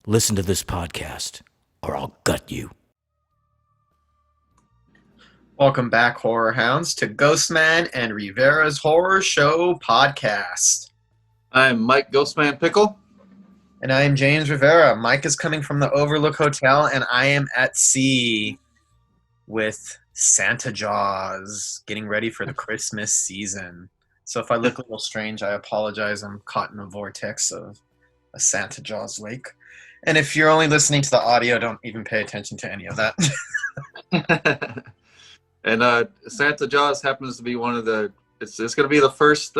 Listen to this podcast, or I'll gut you. Welcome back, Horror Hounds, to Ghostman and Rivera's Horror Show podcast. I'm Mike Ghostman Pickle. And I am James Rivera. Mike is coming from the Overlook Hotel, and I am at sea with Santa Jaws, getting ready for the Christmas season. So if I look a little strange, I apologize. I'm caught in a vortex of a Santa Jaws lake. And if you're only listening to the audio, don't even pay attention to any of that. And Santa Jaws happens to be one of the, it's going to be the first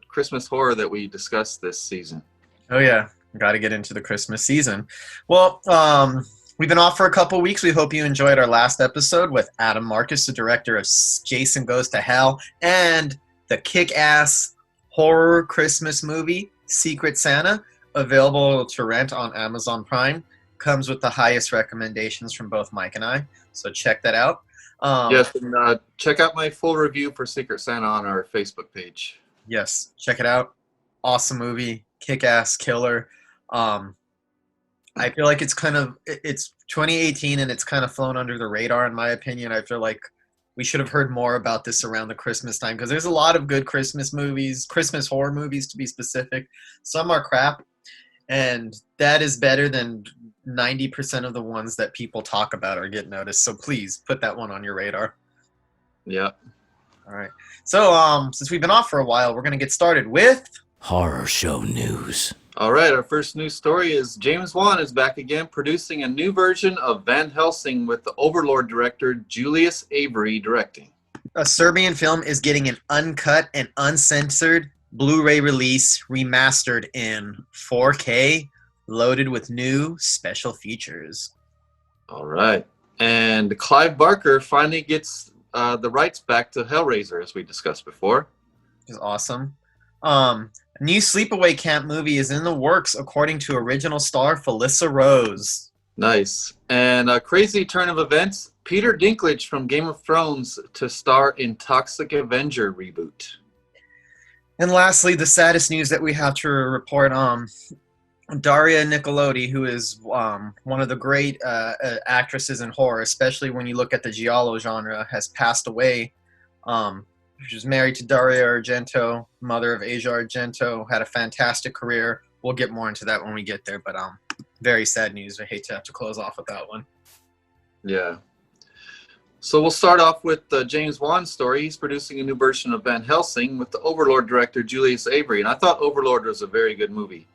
Christmas horror that we discuss this season. Oh, yeah. Got to get into the Christmas season. Well, we've been off for a couple weeks. We hope you enjoyed our last episode with Adam Marcus, the director of Jason Goes to Hell, and the kick-ass horror Christmas movie, Secret Santa, available to rent on Amazon Prime. Comes with the highest recommendations from both Mike and I, so check that out. Yes, and check out my full review for Secret Santa on our Facebook page. Yes, check it out. Awesome movie, kick-ass, killer. I feel like it's 2018 and it's kind of flown under the radar in my opinion. I feel like we should have heard more about this around the Christmas time because there's a lot of good Christmas movies, Christmas horror movies to be specific. Some are crap, and that is better than 90% of the ones that people talk about or get noticed. So please put that one on your radar. Yeah. All right. So since we've been off for a while, we're going to get started with Horror Show News. All right, our first news story is James Wan is back again producing a new version of Van Helsing with the Overlord director Julius Avery directing. A Serbian film is getting an uncut and uncensored Blu-ray release, remastered in 4K, loaded with new special features. All right. And Clive Barker finally gets the rights back to Hellraiser, as we discussed before. Which is awesome. A new sleepaway camp movie is in the works, according to original star Felissa Rose. Nice. And a crazy turn of events, Peter Dinklage from Game of Thrones to star in Toxic Avenger reboot. And lastly, the saddest news that we have to report on, Daria Nicolodi, who is one of the great actresses in horror, especially when you look at the giallo genre, has passed away. She was married to Dario Argento, mother of Asia Argento, had a fantastic career. We'll get more into that when we get there, but very sad news. I hate to have to close off with that one. Yeah. So we'll start off with the James Wan story. He's producing a new version of Van Helsing with the Overlord director Julius Avery, and I thought Overlord was a very good movie.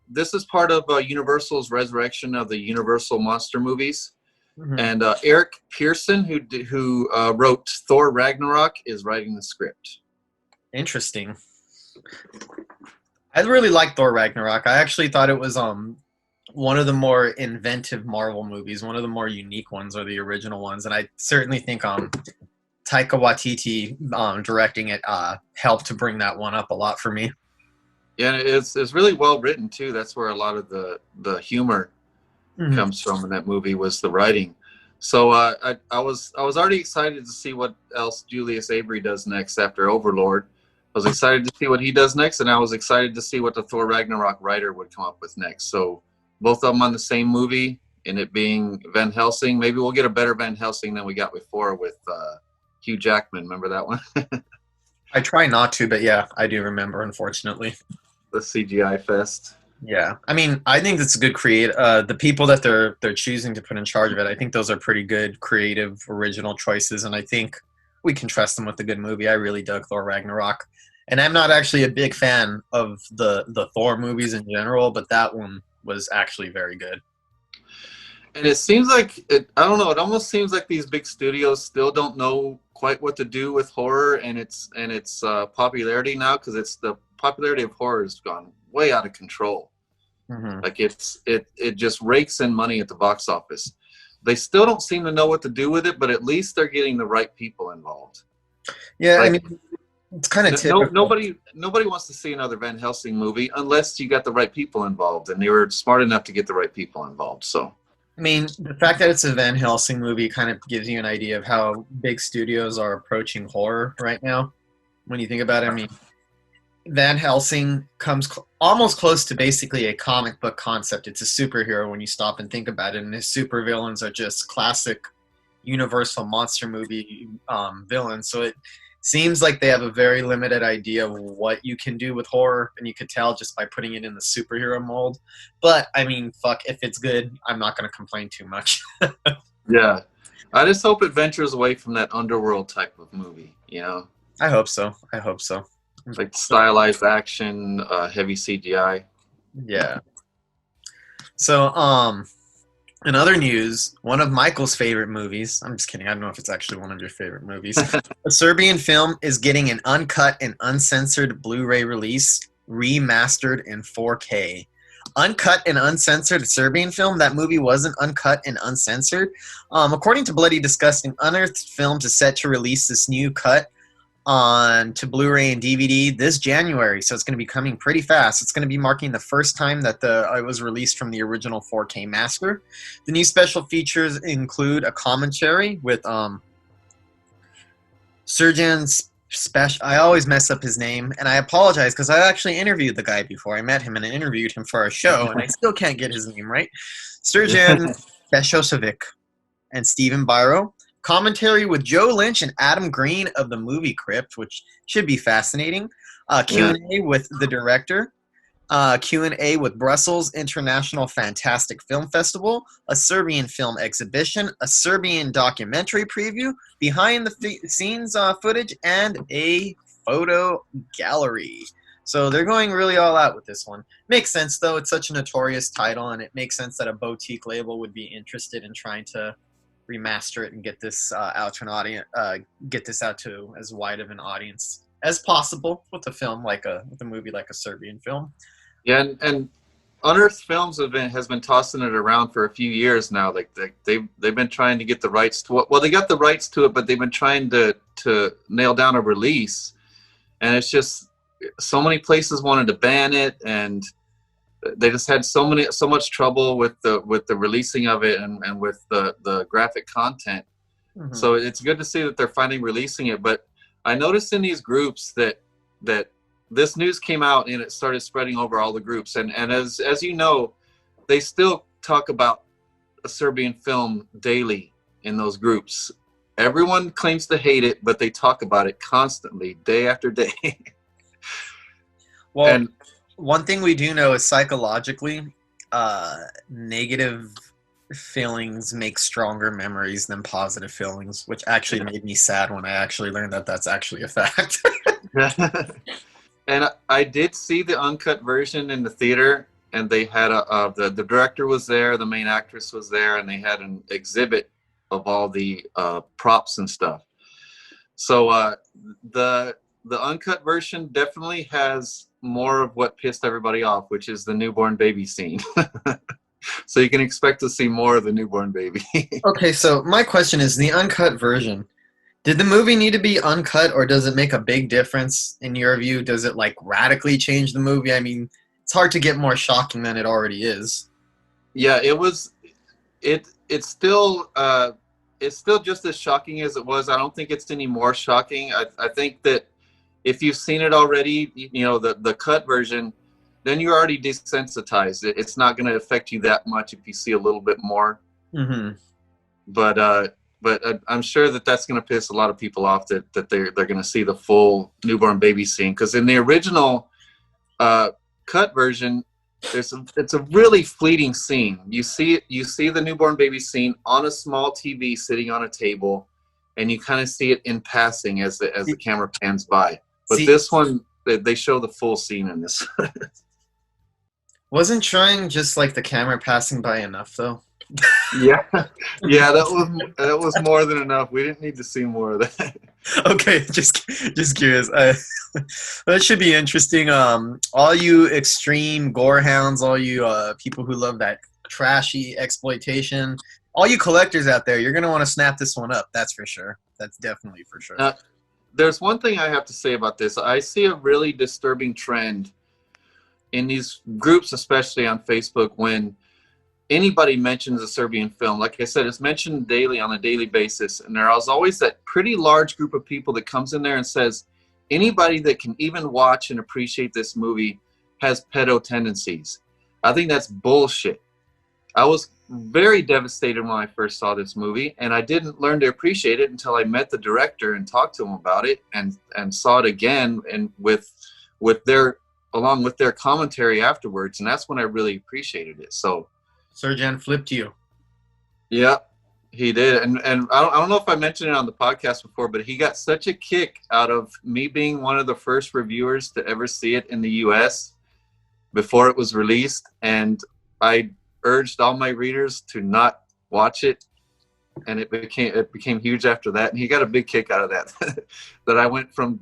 This is part of Universal's resurrection of the Universal monster movies. Mm-hmm. And Eric Pearson, who wrote Thor Ragnarok, is writing the script. Interesting. I really liked Thor Ragnarok. I actually thought it was one of the more inventive Marvel movies, one of the more unique ones, or the original ones. And I certainly think Taika Waititi directing it helped to bring that one up a lot for me. Yeah, it's really well written too. That's where a lot of the humor comes from in that movie, was the writing. So I was already excited to see what else Julius Avery does next after Overlord. I was excited to see what he does next, and I was excited to see what the Thor Ragnarok writer would come up with next. So both of them on the same movie, and it being Van Helsing. Maybe we'll get a better Van Helsing than we got before with Hugh Jackman. Remember that one? I try not to, but yeah, I do remember, unfortunately. The CGI fest. Yeah, I mean, I think it's a good the people that they're choosing to put in charge of it, I think those are pretty good, creative, original choices, and I think we can trust them with a good movie. I really dug Thor Ragnarok, and I'm not actually a big fan of the Thor movies in general, but that one was actually very good. And it seems like I don't know. It almost seems like these big studios still don't know quite what to do with horror and its popularity now, because the popularity of horror has gone way out of control. Mm-hmm. Like it just rakes in money at the box office. They still don't seem to know what to do with it, but at least they're getting the right people involved. Yeah, like, I mean, it's kind of typical. Nobody wants to see another Van Helsing movie unless you got the right people involved, and they were smart enough to get the right people involved. So, I mean, the fact that it's a Van Helsing movie kind of gives you an idea of how big studios are approaching horror right now. When you think about it, I mean, Van Helsing comes almost close to basically a comic book concept. It's a superhero when you stop and think about it, and his supervillains are just classic Universal monster movie villains. So it seems like they have a very limited idea of what you can do with horror, and you could tell just by putting it in the superhero mold. But I mean, fuck, if it's good, I'm not going to complain too much. Yeah, I just hope it ventures away from that underworld type of movie. You know, I hope so. I hope so. like stylized action, heavy CGI. Yeah. So, in other news, one of Michael's favorite movies, I'm just kidding, I don't know if it's actually one of your favorite movies. A Serbian film is getting an uncut and uncensored Blu-ray release, remastered in 4K. Uncut and uncensored Serbian film, that movie wasn't uncut and uncensored. According to Bloody Disgusting, Unearthed Films is set to release this new cut on to Blu-ray and DVD this January, so it's going to be coming pretty fast. It's going to be marking the first time that it was released from the original 4K master. The new special features include a commentary with Serjan Special. I always mess up his name, and I apologize because I actually interviewed the guy before. I met him and I interviewed him for our show, and I still can't get his name right. Serjan Beshosevic and Stephen Byro. Commentary with Joe Lynch and Adam Green of the movie Crypt, which should be fascinating. Q&A with the director. Q&A with Brussels International Fantastic Film Festival. A Serbian film exhibition. A Serbian documentary preview. Behind the scenes footage. And a photo gallery. So they're going really all out with this one. Makes sense, though. It's such a notorious title, and it makes sense that a boutique label would be interested in trying to remaster it and get this out to an audience, get this out to as wide of an audience as possible with a movie like a Serbian film. Yeah, and Unearthed Films has been tossing it around for a few years now. Like they've been trying to get the rights to it. Well, they got the rights to it, but they've been trying to nail down a release, and it's just so many places wanted to ban it, and they just had so much trouble with the releasing of it and with the graphic content. Mm-hmm. So it's good to see that they're finally releasing it. But I noticed in these groups that this news came out and it started spreading over all the groups. And as you know, they still talk about a Serbian film daily in those groups. Everyone claims to hate it, but they talk about it constantly, day after day. Well, and one thing we do know is psychologically, negative feelings make stronger memories than positive feelings, which actually made me sad when I actually learned that that's actually a fact. And I did see the uncut version in the theater, and they had the director was there, the main actress was there, and they had an exhibit of all the props and stuff. So the uncut version definitely has more of what pissed everybody off, which is the newborn baby scene. So you can expect to see more of the newborn baby. Okay, so my question is, the uncut version, did the movie need to be uncut, or does it make a big difference in your view? Does it like radically change the movie? I mean, it's hard to get more shocking than it already is. Yeah, it's still just as shocking as it was. I don't think it's any more shocking. I think that if you've seen it already, you know, the cut version, then you're already desensitized. It's not going to affect you that much if you see a little bit more. Mm-hmm. But I'm sure that's going to piss a lot of people off that they're going to see the full newborn baby scene. Because in the original cut version, it's a really fleeting scene. You see the newborn baby scene on a small TV sitting on a table, and you kind of see it in passing as the camera pans by. But this one, they show the full scene in this. Wasn't showing just like the camera passing by enough, though? Yeah, that was more than enough. We didn't need to see more of that. Okay, just curious. That should be interesting. All you extreme gore hounds, all you people who love that trashy exploitation, all you collectors out there, you're gonna want to snap this one up. That's for sure. That's definitely for sure. There's one thing I have to say about this. I see a really disturbing trend in these groups, especially on Facebook, when anybody mentions a Serbian film. Like I said, it's mentioned daily on a daily basis, and there's always that pretty large group of people that comes in there and says, anybody that can even watch and appreciate this movie has pedo tendencies. I think that's bullshit. I was very devastated when I first saw this movie, and I didn't learn to appreciate it until I met the director and talked to him about it, and saw it again, and along with their commentary afterwards, and that's when I really appreciated it. So Surjan flipped you. Yeah, he did. And I don't know if I mentioned it on the podcast before, but he got such a kick out of me being one of the first reviewers to ever see it in the US before it was released. And I urged all my readers to not watch it. And it became huge after that. And he got a big kick out of that. That I went from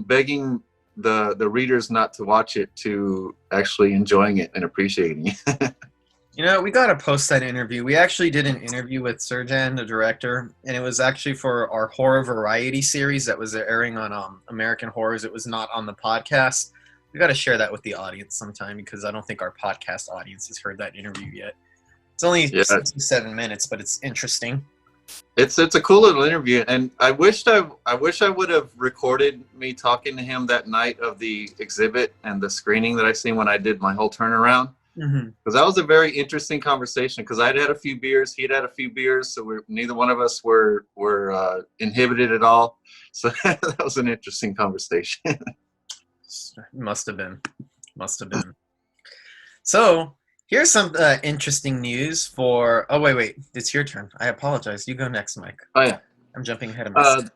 begging the readers not to watch it to actually enjoying it and appreciating it. You know, we got to post that interview. We actually did an interview with Surjan, the director, and it was actually for our horror variety series that was airing on American Horrors. It was not on the podcast. We got to share that with the audience sometime, because I don't think our podcast audience has heard that interview yet. It's only 7 minutes, but it's interesting. It's a cool little interview, and I wish I would have recorded me talking to him that night of the exhibit and the screening that I seen when I did my whole turnaround. Because that was a very interesting conversation, because I'd had a few beers, he'd had a few beers, so neither one of us were inhibited at all. So that was an interesting conversation. Must have been. So here's some interesting news for. Oh wait, it's your turn. I apologize. You go next, Mike. Oh yeah, I'm jumping ahead of myself.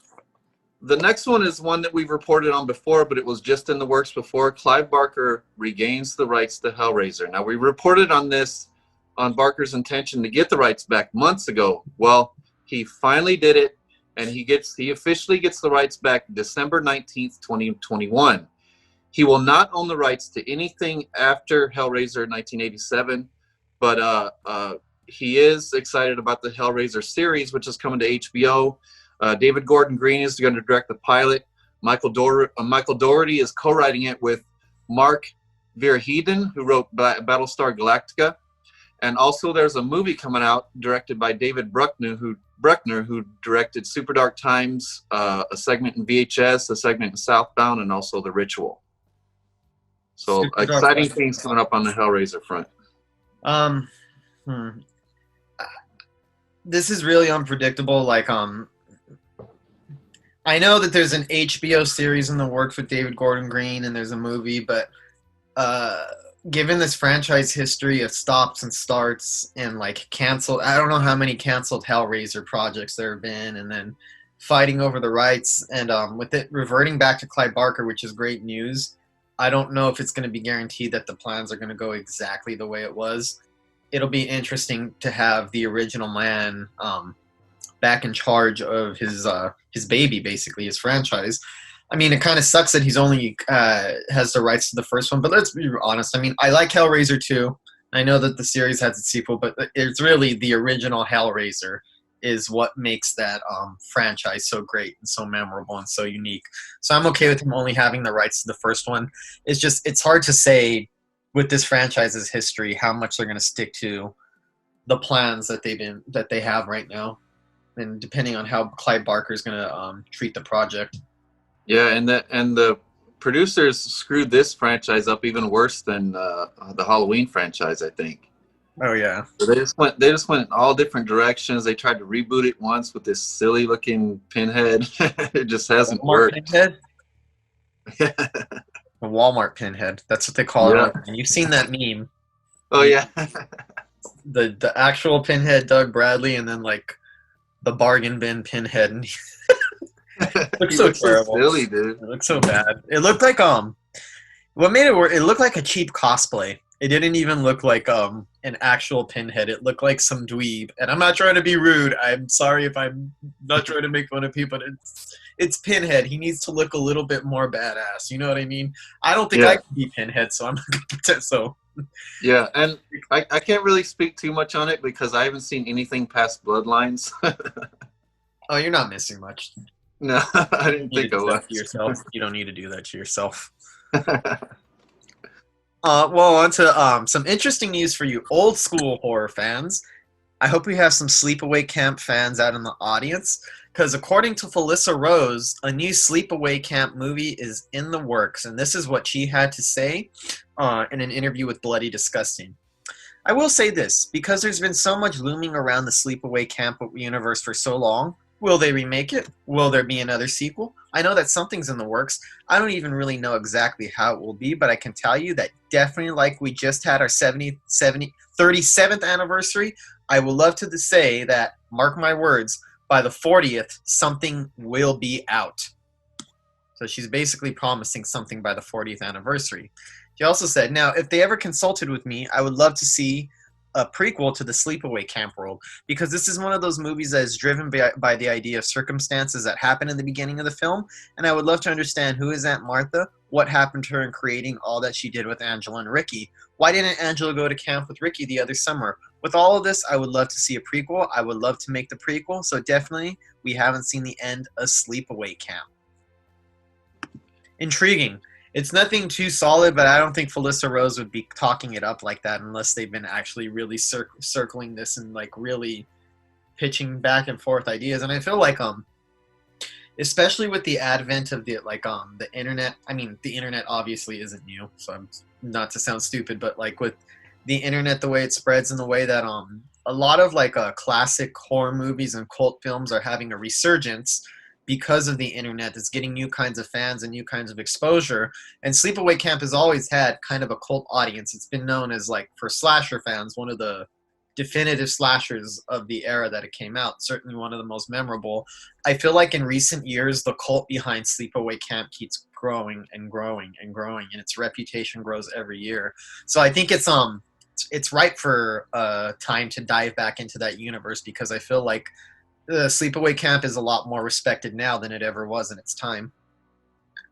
The next one is one that we've reported on before, but it was just in the works before. Clive Barker regains the rights to Hellraiser. Now, we reported on this, on Barker's intention to get the rights back months ago. Well, he finally did it, and he officially gets the rights back December 19th, 2021. He will not own the rights to anything after Hellraiser 1987, but he is excited about the Hellraiser series, which is coming to HBO. David Gordon Green is going to direct the pilot. Michael Dougherty is co-writing it with Mark Verheiden, who wrote Battlestar Galactica. And also there's a movie coming out directed by David Bruckner, who directed Super Dark Times, a segment in VHS, a segment in Southbound, and also The Ritual. So exciting things coming up on the Hellraiser front. This is really unpredictable. I know that there's an HBO series in the works with David Gordon Green, and there's a movie, but given this franchise history of stops and starts and canceled, I don't know how many canceled Hellraiser projects there have been, and then fighting over the rights, and with it reverting back to Clive Barker, which is great news. I don't know if it's going to be guaranteed that the plans are going to go exactly the way it was. It'll be interesting to have the original man back in charge of his baby, basically, his franchise. I mean, it kind of sucks that he's only has the rights to the first one, but let's be honest. I mean, I like Hellraiser 2. I know that the series has its sequel, but it's really the original Hellraiser is what makes that franchise so great and so memorable and so unique. So I'm okay with him only having the rights to the first one. It's hard to say with this franchise's history how much they're going to stick to the plans that they have right now, and depending on how Clive Barker is going to treat the project. Yeah, and the producers screwed this franchise up even worse than the Halloween franchise, I think. Oh yeah. So they just went all different directions. They tried to reboot it once with this silly looking Pinhead. It just hasn't worked. Pinhead? The Walmart Pinhead. That's what they call it. And you've seen that meme. Oh yeah. The actual Pinhead, Doug Bradley, and then the bargain bin Pinhead. And it looks so terrible. So silly, dude. It looks so bad. It looked like what made it work? It looked like a cheap cosplay. It didn't even look like an actual Pinhead. It looked like some dweeb. And I'm not trying to be rude. I'm sorry if I'm not trying to make fun of people, but it's Pinhead. He needs to look a little bit more badass. You know what I mean? I don't think I can be Pinhead, so I'm not going to pretend so. Yeah, and I can't really speak too much on it because I haven't seen anything past Bloodlines. Oh, you're not missing much. No, I didn't think I was. You don't need to do that to yourself. Well, on to some interesting news for you old school horror fans. I hope we have some Sleepaway Camp fans out in the audience, because according to Felissa Rose, a new Sleepaway Camp movie is in the works, and this is what she had to say in an interview with Bloody Disgusting. I will say this, because there's been so much looming around the Sleepaway Camp universe for so long. Will they remake it? Will there be another sequel? I know that something's in the works. I don't even really know exactly how it will be, but I can tell you that definitely, like we just had our 37th anniversary, I would love to say that, mark my words, by the 40th, something will be out. So she's basically promising something by the 40th anniversary. She also said, now, if they ever consulted with me, I would love to see a prequel to the Sleepaway Camp world, because this is one of those movies that is driven by the idea of circumstances that happen in the beginning of the film, and I would love to understand who is Aunt Martha, what happened to her in creating all that she did with Angela and Ricky. Why didn't Angela go to camp with Ricky the other summer? With all of this, I would love to see a prequel. I would love to make the prequel, so definitely we haven't seen the end of Sleepaway Camp. Intriguing. It's nothing too solid, but I don't think Felissa Rose would be talking it up like that unless they've been actually really circling this and like really pitching back and forth ideas. And I feel like especially with the advent of the internet. I mean, the internet obviously isn't new, so I'm not to sound stupid, but like with the internet, the way it spreads and the way that a lot of classic horror movies and cult films are having a resurgence because of the internet. It's getting new kinds of fans and new kinds of exposure. And Sleepaway Camp has always had kind of a cult audience. It's been known as, like, for slasher fans, one of the definitive slashers of the era that it came out. Certainly one of the most memorable. I feel like in recent years, the cult behind Sleepaway Camp keeps growing and growing and growing, and its reputation grows every year. So I think it's right for time to dive back into that universe, because I feel like the Sleepaway Camp is a lot more respected now than it ever was in its time.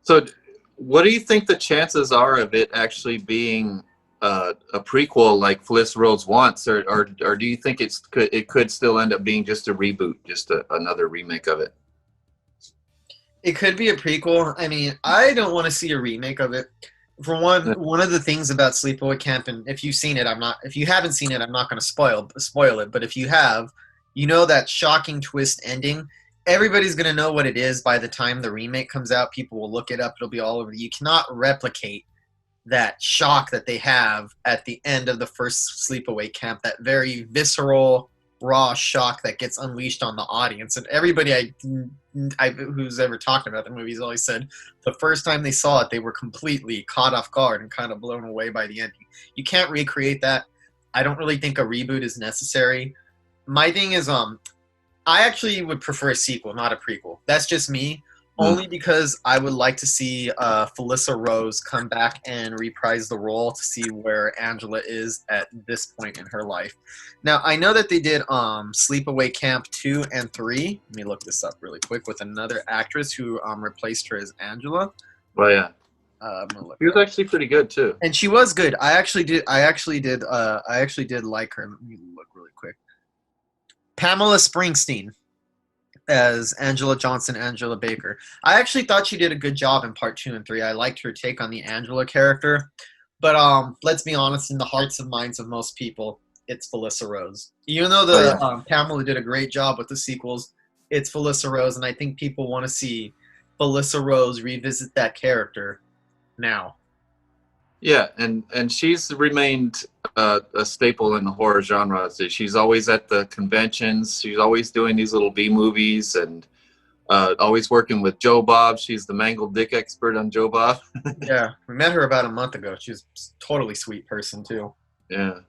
So what do you think the chances are of it actually being a prequel like Felissa Rose wants, or do you think it could still end up being just a reboot, just another remake of it? It could be a prequel. I mean, I don't want to see a remake of it. For one of the things about Sleepaway Camp, and if you haven't seen it, I'm not going to spoil it, but if you have, you know that shocking twist ending. Everybody's going to know what it is by the time the remake comes out. People will look it up. It'll be all over. You cannot replicate that shock that they have at the end of the first Sleepaway Camp, that very visceral, raw shock that gets unleashed on the audience. And everybody who's ever talked about the movie has always said the first time they saw it, they were completely caught off guard and kind of blown away by the ending. You can't recreate that. I don't really think a reboot is necessary. My thing is, I actually would prefer a sequel, not a prequel. That's just me, only because I would like to see Felissa Rose come back and reprise the role to see where Angela is at this point in her life. Now, I know that they did Sleepaway Camp 2 and 3. Let me look this up really quick, with another actress who replaced her as Angela. Oh, yeah. She was actually pretty good too, and she was good. I actually did like her. Let me look really quick. Pamela Springsteen as Angela Johnson, Angela Baker. I actually thought she did a good job in part 2 and 3. I liked her take on the Angela character. But let's be honest, in the hearts and minds of most people, it's Felissa Rose. Even though Pamela did a great job with the sequels, it's Felissa Rose, and I think people want to see Felissa Rose revisit that character now. Yeah, and she's remained a staple in the horror genre. So she's always at the conventions. She's always doing these little B movies, and always working with Joe Bob. She's the mangled dick expert on Joe Bob. Yeah, we met her about a month ago. She's a totally sweet person too. Yeah.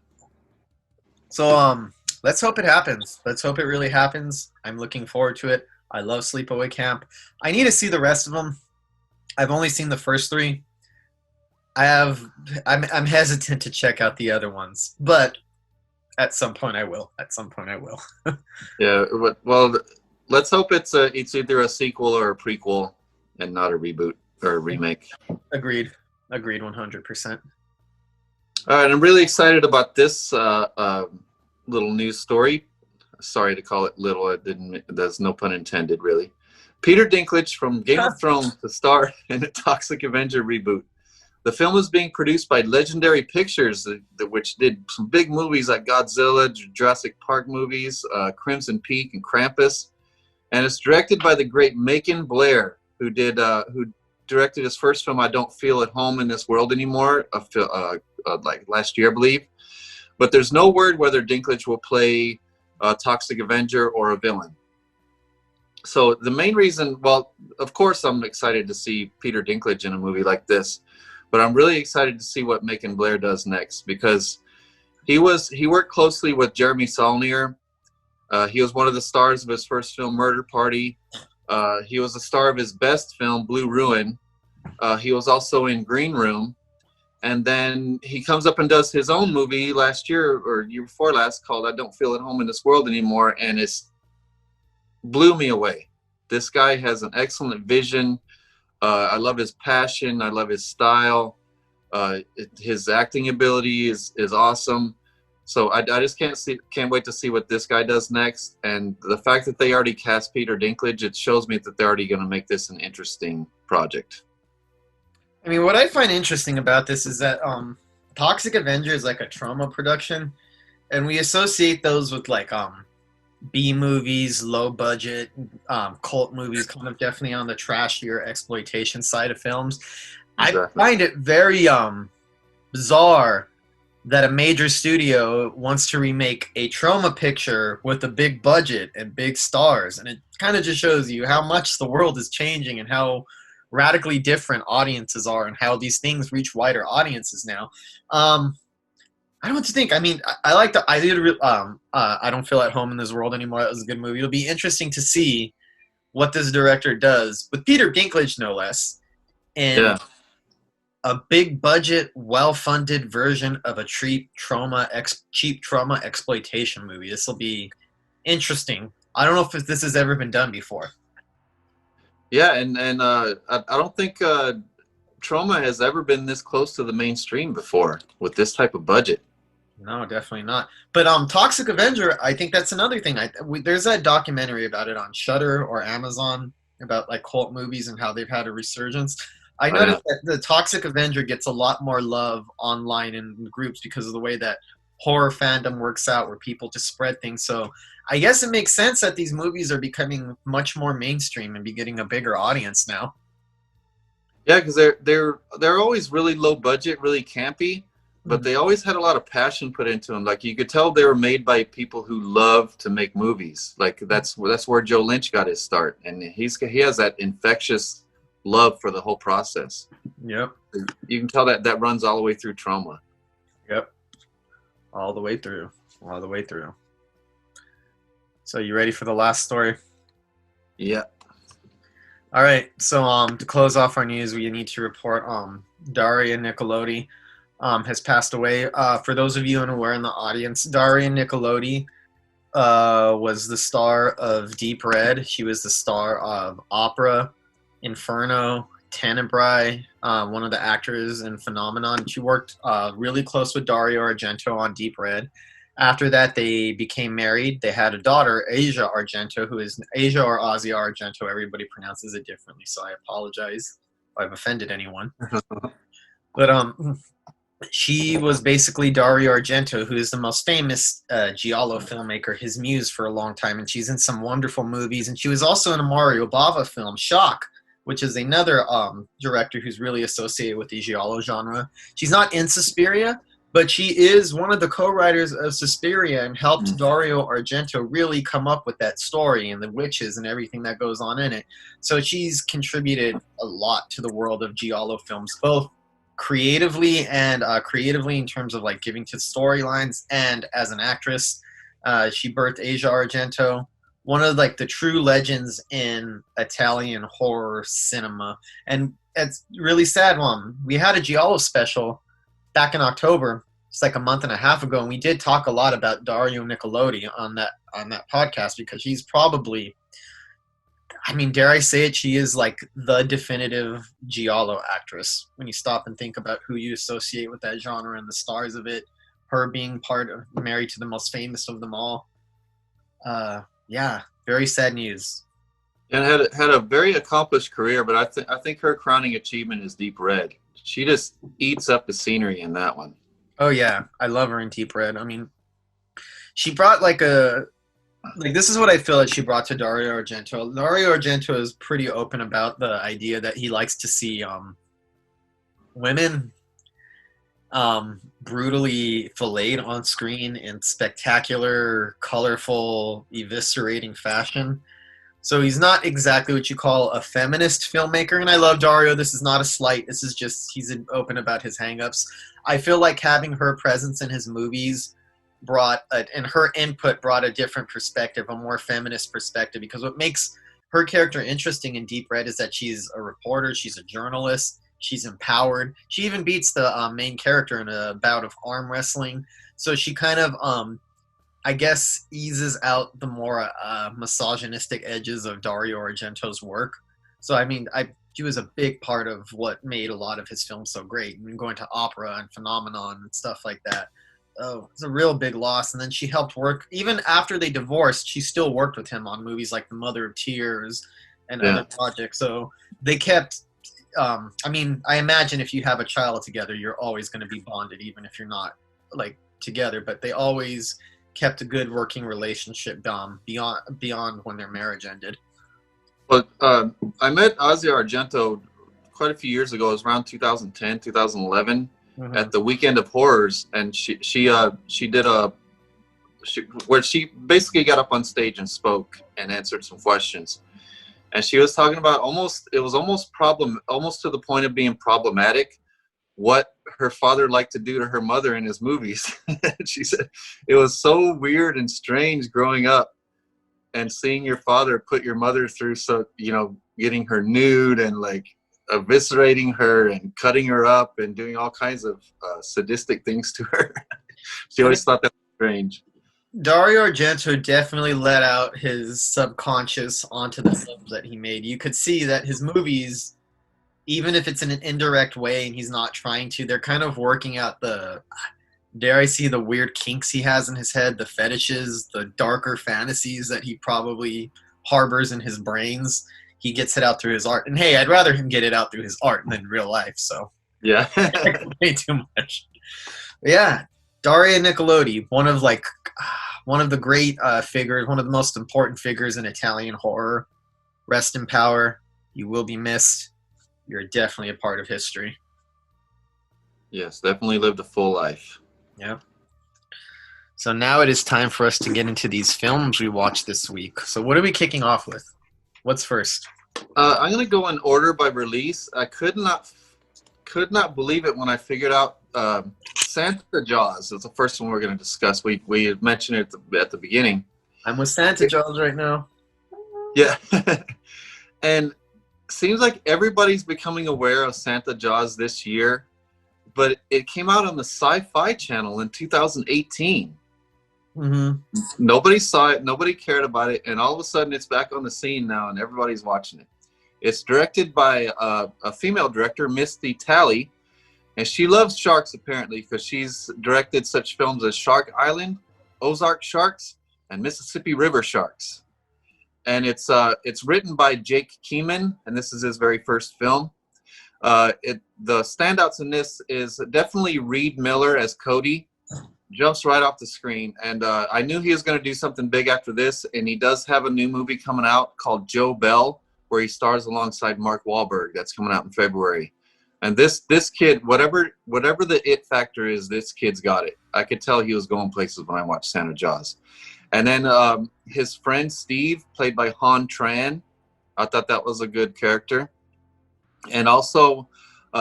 So let's hope it happens. Let's hope it really happens. I'm looking forward to it. I love Sleepaway Camp. I need to see the rest of them. I've only seen the first 3. I'm hesitant to check out the other ones, but at some point I will. Yeah, well, let's hope it's either a sequel or a prequel and not a reboot or a remake. Agreed 100%. All right, I'm really excited about this little news story. Sorry to call it little. There's no pun intended, really. Peter Dinklage from Game of Thrones to star in a Toxic Avenger reboot. The film is being produced by Legendary Pictures, which did some big movies like Godzilla, Jurassic Park movies, Crimson Peak, and Krampus. And it's directed by the great Macon Blair, who directed his first film, I Don't Feel at Home in This World Anymore, like last year, I believe. But there's no word whether Dinklage will play a Toxic Avenger or a villain. So the main reason, well, of course I'm excited to see Peter Dinklage in a movie like this, but I'm really excited to see what Macon Blair does next, because he worked closely with Jeremy Saulnier. He was one of the stars of his first film, Murder Party. He was the star of his best film, Blue Ruin. He was also in Green Room. And then he comes up and does his own movie last year or year before last called I Don't Feel at Home in This World Anymore, and it blew me away. This guy has an excellent vision. I love his passion. I love his style. His acting ability is awesome. So I just can't wait to see what this guy does next. And the fact that they already cast Peter Dinklage, it shows me that they're already going to make this an interesting project. I mean, what I find interesting about this is that Toxic Avenger is like a trauma production, and we associate those with like B movies, low budget, cult movies, kind of definitely on the trashier exploitation side of films. Exactly. I find it very bizarre that a major studio wants to remake a trauma picture with a big budget and big stars, and it kind of just shows you how much the world is changing and how radically different audiences are and how these things reach wider audiences now. I don't know what to think. I mean, I like the idea. I Don't Feel at Home in This World Anymore. That was a good movie. It'll be interesting to see what this director does with Peter Dinklage, no less, and a big budget, well-funded version of a cheap trauma exploitation movie. This will be interesting. I don't know if this has ever been done before. Yeah, and I don't think trauma has ever been this close to the mainstream before with this type of budget. No, definitely not. But Toxic Avenger, I think that's another thing. There's that documentary about it on Shudder or Amazon about like cult movies and how they've had a resurgence. I noticed that the Toxic Avenger gets a lot more love online in groups because of the way that horror fandom works out, where people just spread things. So I guess it makes sense that these movies are becoming much more mainstream and be getting a bigger audience now. Yeah, because they're always really low budget, really campy, but they always had a lot of passion put into them. Like you could tell they were made by people who love to make movies. Like that's where Joe Lynch got his start, and he has that infectious love for the whole process. Yep. You can tell that runs all the way through Trauma. Yep. All the way through. So you ready for the last story? Yeah. All right. So to close off our news, we need to report Daria Nicolodi has passed away. For those of you who are in the audience, Daria Nicolodi was the star of Deep Red. She was the star of Opera, Inferno, Tenebrae, one of the actors in Phenomenon. She worked really close with Dario Argento on Deep Red. After that, they became married. They had a daughter, Asia Argento, who is Asia or Asia Argento. Everybody pronounces it differently, so I apologize if I've offended anyone. But she was basically Dario Argento, who is the most famous giallo filmmaker, his muse for a long time, and she's in some wonderful movies. And she was also in a Mario Bava film, Shock, which is another director who's really associated with the giallo genre. She's not in Suspiria, but she is one of the co-writers of Suspiria and helped Dario Argento really come up with that story and the witches and everything that goes on in it. So she's contributed a lot to the world of giallo films, both creatively and creatively in terms of like giving to storylines, and as an actress. She birthed Asia Argento, one of like the true legends in Italian horror cinema. And it's really sad. We had a giallo special back in October. It's like a month and a half ago, and we did talk a lot about Dario Nicolodi on that podcast, because she's probably, I mean, dare I say it, she is like the definitive giallo actress. When you stop and think about who you associate with that genre and the stars of it, her being married to the most famous of them all. Yeah, very sad news. And had a very accomplished career, but I think her crowning achievement is Deep Red. she just eats up the scenery in that one. Oh yeah, I love her in Deep Red. I mean, she brought this is what I feel that she brought to Dario Argento. Dario Argento is pretty open about the idea that he likes to see women brutally filleted on screen in spectacular, colorful, eviscerating fashion. So he's not exactly what you call a feminist filmmaker, and I love Dario. This is not a slight. This is just he's open about his hangups. I feel like having her presence in his movies and her input brought a different perspective, a more feminist perspective, because what makes her character interesting in Deep Red is that she's a reporter, she's a journalist, she's empowered. She even beats the main character in a bout of arm wrestling. So she kind of I guess eases out the more misogynistic edges of Dario Argento's work. So I mean, she was a big part of what made a lot of his films so great. I mean, going to opera and Phenomenon and stuff like that. Oh, it's a real big loss. And then she helped work, even after they divorced, she still worked with him on movies like The Mother of Tears and other projects. So they kept, I mean, I imagine if you have a child together, you're always going to be bonded, even if you're not like together, but they always kept a good working relationship beyond when their marriage ended. But I met Asia Argento quite a few years ago. It was around 2010, 2011 at the Weekend of Horrors, and she basically got up on stage and spoke and answered some questions. And she was talking about almost to the point of being problematic what her father liked to do to her mother in his movies. She said it was so weird and strange growing up and seeing your father put your mother through, so, you know, getting her nude and like eviscerating her and cutting her up and doing all kinds of sadistic things to her. She always thought that was strange. Dario Argento definitely let out his subconscious onto the films that he made. You could see that his movies, even if it's in an indirect way and he's not trying to, they're kind of working out the weird kinks he has in his head, the fetishes, the darker fantasies that he probably harbors in his brains. He gets it out through his art. And hey, I'd rather him get it out through his art than real life. So yeah, way too much. But yeah, Daria Nicolodi, one of the great figures, one of the most important figures in Italian horror. Rest in power. You will be missed. You're definitely a part of history. Yes, definitely lived a full life. Yeah. So now it is time for us to get into these films we watched this week. So what are we kicking off with? What's first? I'm going to go in order by release. I could not believe it when I figured out Santa Jaws is the first one we're going to discuss. We had mentioned it at the beginning. I'm with Santa Jaws right now. Yeah. And seems like everybody's becoming aware of Santa Jaws this year, but it came out on the Sci-Fi Channel in 2018. Mm-hmm. Nobody saw it, nobody cared about it, and all of a sudden it's back on the scene now and everybody's watching it. It's directed by a female director, Misty Talley, and she loves sharks apparently because she's directed such films as Shark Island, Ozark Sharks, and Mississippi River Sharks. And it's written by Jake Keeman, and this is his very first film. The standouts in this is definitely Reed Miller as Cody. Jumps right off the screen, and I knew he was going to do something big after this, and he does have a new movie coming out called Joe Bell, where he stars alongside Mark Wahlberg. That's coming out in February. And this kid, whatever the it factor is, this kid's got it. I could tell he was going places when I watched Santa Jaws. And then his friend Steve, played by Han Tran, I thought that was a good character. And also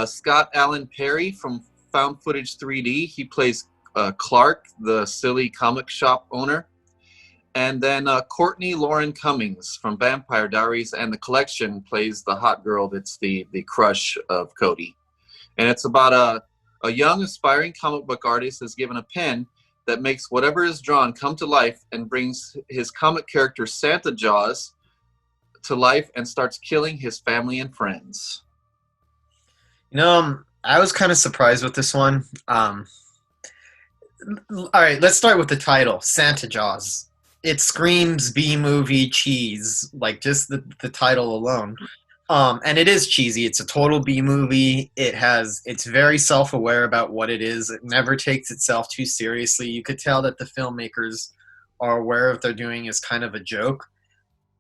Scott Allen Perry from Found Footage 3D. He plays Clark, the silly comic shop owner. And then Courtney Lauren Cummings from Vampire Diaries and The Collection plays the hot girl that's the crush of Cody. And it's about a young aspiring comic book artist is given a pen that makes whatever is drawn come to life and brings his comic character Santa Jaws to life and starts killing his family and friends. You know, I was kind of surprised with this one. All right, let's start with the title, Santa Jaws. It screams B-movie cheese, like just the title alone. And it is cheesy. It's a total B movie. It's very self-aware about what it is. It never takes itself too seriously. You could tell that the filmmakers are aware of what they're doing is kind of a joke.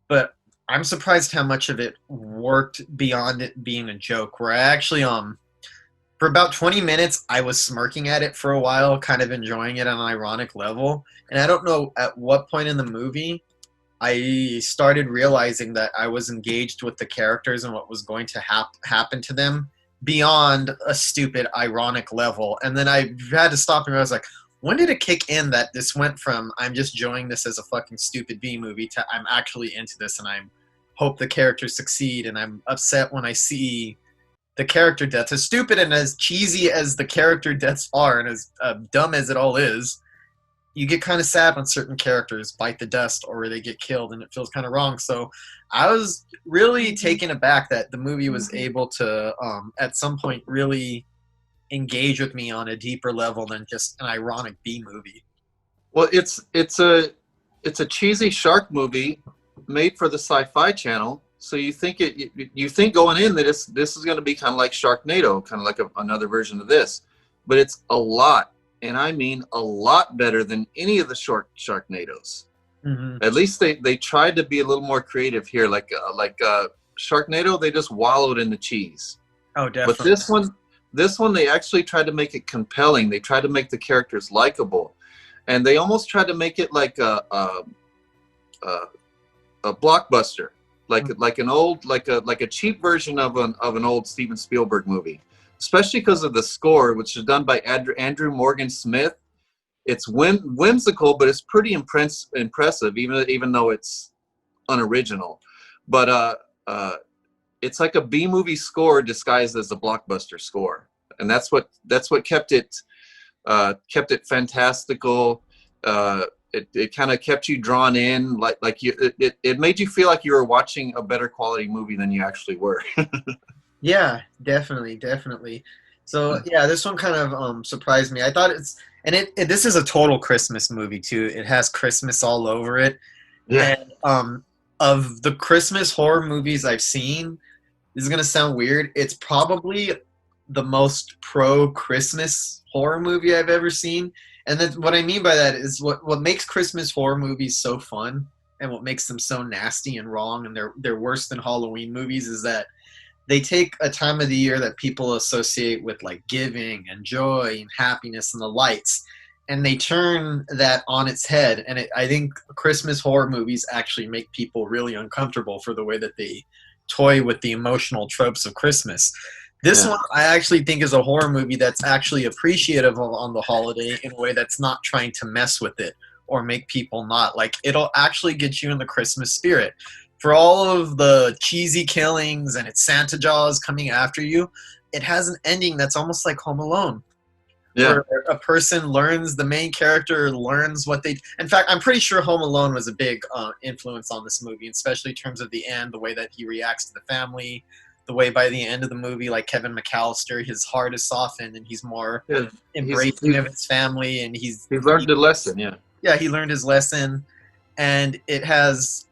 But I'm surprised how much of it worked beyond it being a joke. Where I actually for about 20 minutes I was smirking at it for a while, kind of enjoying it on an ironic level. And I don't know at what point in the movie I started realizing that I was engaged with the characters and what was going to happen to them beyond a stupid, ironic level. And then I had to stop and I was like, when did it kick in that this went from I'm just enjoying this as a fucking stupid B movie to I'm actually into this and I hope the characters succeed and I'm upset when I see the character deaths. As stupid and as cheesy as the character deaths are and as dumb as it all is, you get kind of sad when certain characters bite the dust or they get killed and it feels kind of wrong. So I was really taken aback that the movie was able to at some point really engage with me on a deeper level than just an ironic B movie. Well, it's a cheesy shark movie made for the Sci-Fi Channel. So you think going in that this is going to be kind of like Sharknado, kind of like another version of this, but it's a lot. And I mean a lot better than any of the Sharknados. Mm-hmm. At least they tried to be a little more creative here. Like Sharknado, they just wallowed in the cheese. Oh, definitely. But this one, they actually tried to make it compelling. They tried to make the characters likable, and they almost tried to make it like a blockbuster, like a cheap version of an old Steven Spielberg movie. Especially because of the score, which is done by Andrew Morgan Smith. It's whimsical, but it's pretty impressive, even though it's unoriginal. But it's like a B movie score disguised as a blockbuster score, and that's what kept it fantastical. It kind of kept you drawn in, it made you feel like you were watching a better quality movie than you actually were. Yeah, definitely. So yeah, this one kind of surprised me. I thought this is a total Christmas movie too. It has Christmas all over it. Yeah. And of the Christmas horror movies I've seen, this is gonna sound weird. It's probably the most pro-Christmas horror movie I've ever seen. And then what I mean by that is what makes Christmas horror movies so fun and what makes them so nasty and wrong and they're worse than Halloween movies is that they take a time of the year that people associate with like giving and joy and happiness and the lights, and they turn that on its head. And I think Christmas horror movies actually make people really uncomfortable for the way that they toy with the emotional tropes of Christmas. This one I actually think is a horror movie that's actually appreciative on the holiday in a way that's not trying to mess with it or make people not. Like, it'll actually get you in the Christmas spirit. For all of the cheesy killings and it's Santa Jaws coming after you, it has an ending that's almost like Home Alone. Yeah. Where a person the main character learns what they... In fact, I'm pretty sure Home Alone was a big influence on this movie, especially in terms of the end, the way that he reacts to the family, the way by the end of the movie, like Kevin McAllister, his heart is softened and he's more embracing of his family. And he learned the lesson, yeah. Yeah, he learned his lesson. And it has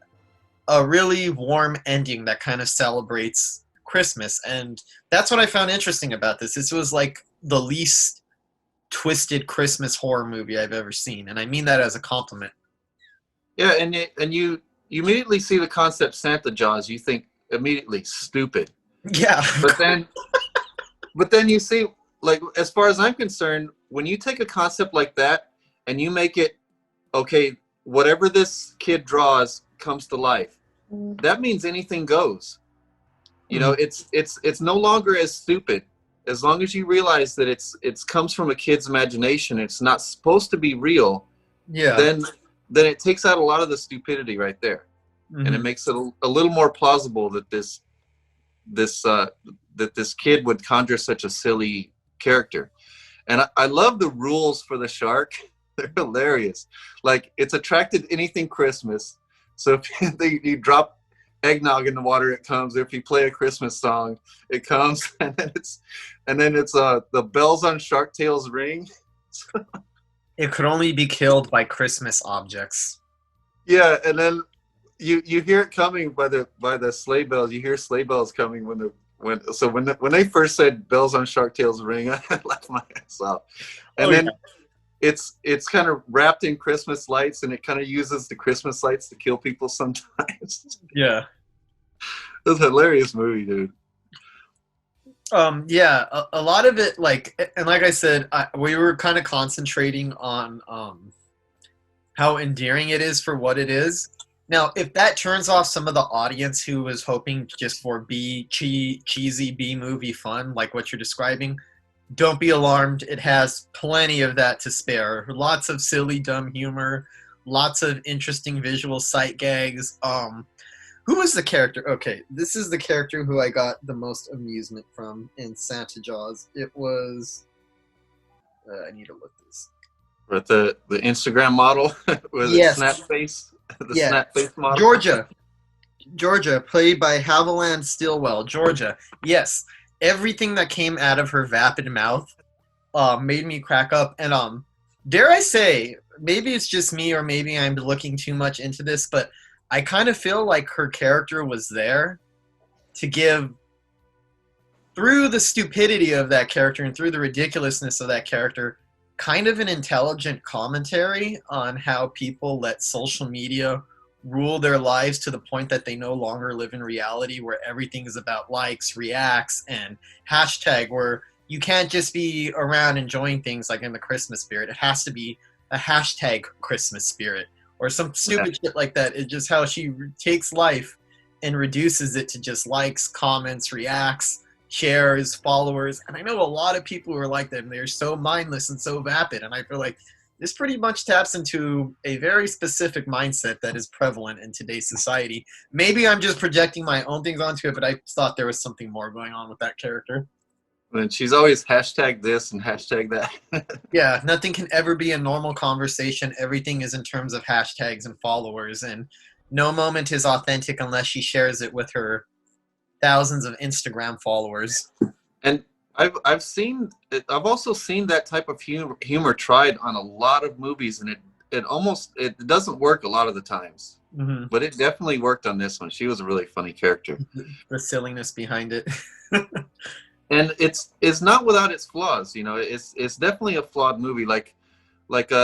a really warm ending that kind of celebrates Christmas. And that's what I found interesting about this. This was like the least twisted Christmas horror movie I've ever seen. And I mean that as a compliment. Yeah, and you immediately see the concept Santa Jaws, you think immediately stupid. Yeah. But then you see, like, as far as I'm concerned, when you take a concept like that and you make it, okay, whatever this kid draws comes to life, that means anything goes. You know, it's no longer as stupid. As long as you realize that it's comes from a kid's imagination, it's not supposed to be real. Yeah. Then it takes out a lot of the stupidity right there, and it makes it a little more plausible that this kid would conjure such a silly character. And I love the rules for the shark. They're hilarious. Like, it's attracted to anything Christmas. So if you drop eggnog in the water, it comes. If you play a Christmas song, it comes. And then it's the bells on Shark Tale's ring. It could only be killed by Christmas objects. Yeah, and then you hear it coming by the sleigh bells. You hear sleigh bells coming when they first said bells on Shark Tales ring, I laughed my ass off. And then it's kind of wrapped in Christmas lights, and it kind of uses the Christmas lights to kill people sometimes. Yeah. It was a hilarious movie, dude. Yeah, a lot of it, like, and like I said, we were kind of concentrating on how endearing it is for what it is. Now, if that turns off some of the audience who was hoping just for cheesy B-movie fun, like what you're describing, don't be alarmed. It has plenty of that to spare. Lots of silly, dumb humor, lots of interesting visual sight gags. Who was the character? Okay, this is the character who I got the most amusement from in Santa Jaws. It was... I need to look this. With the Instagram model with the snap face, snap face model. Georgia, played by Haviland Stillwell. Georgia, yes, everything that came out of her vapid mouth made me crack up. And dare I say, maybe it's just me, or maybe I'm looking too much into this, but I kind of feel like her character was there to give, through the stupidity of that character and through the ridiculousness of that character, kind of an intelligent commentary on how people let social media rule their lives to the point that they no longer live in reality, where everything is about likes, reacts, and hashtag, where you can't just be around enjoying things like in the Christmas spirit. It has to be a hashtag Christmas spirit or some stupid shit like that. It's just how she takes life and reduces it to just likes, comments, reacts, shares, followers. And I know a lot of people who are like that, and they're so mindless and so vapid. And I feel like this pretty much taps into a very specific mindset that is prevalent in today's society. Maybe I'm just projecting my own things onto it, but I thought there was something more going on with that character. And she's always hashtag this and hashtag that. Yeah, nothing can ever be a normal conversation. Everything is in terms of hashtags and followers, and no moment is authentic unless she shares it with her thousands of Instagram followers. And I've also seen that type of humor tried on a lot of movies, and it doesn't work a lot of the times. Mm-hmm. But it definitely worked on this one. She was a really funny character. The silliness behind it. And it's not without its flaws, you know. It's definitely a flawed movie. Like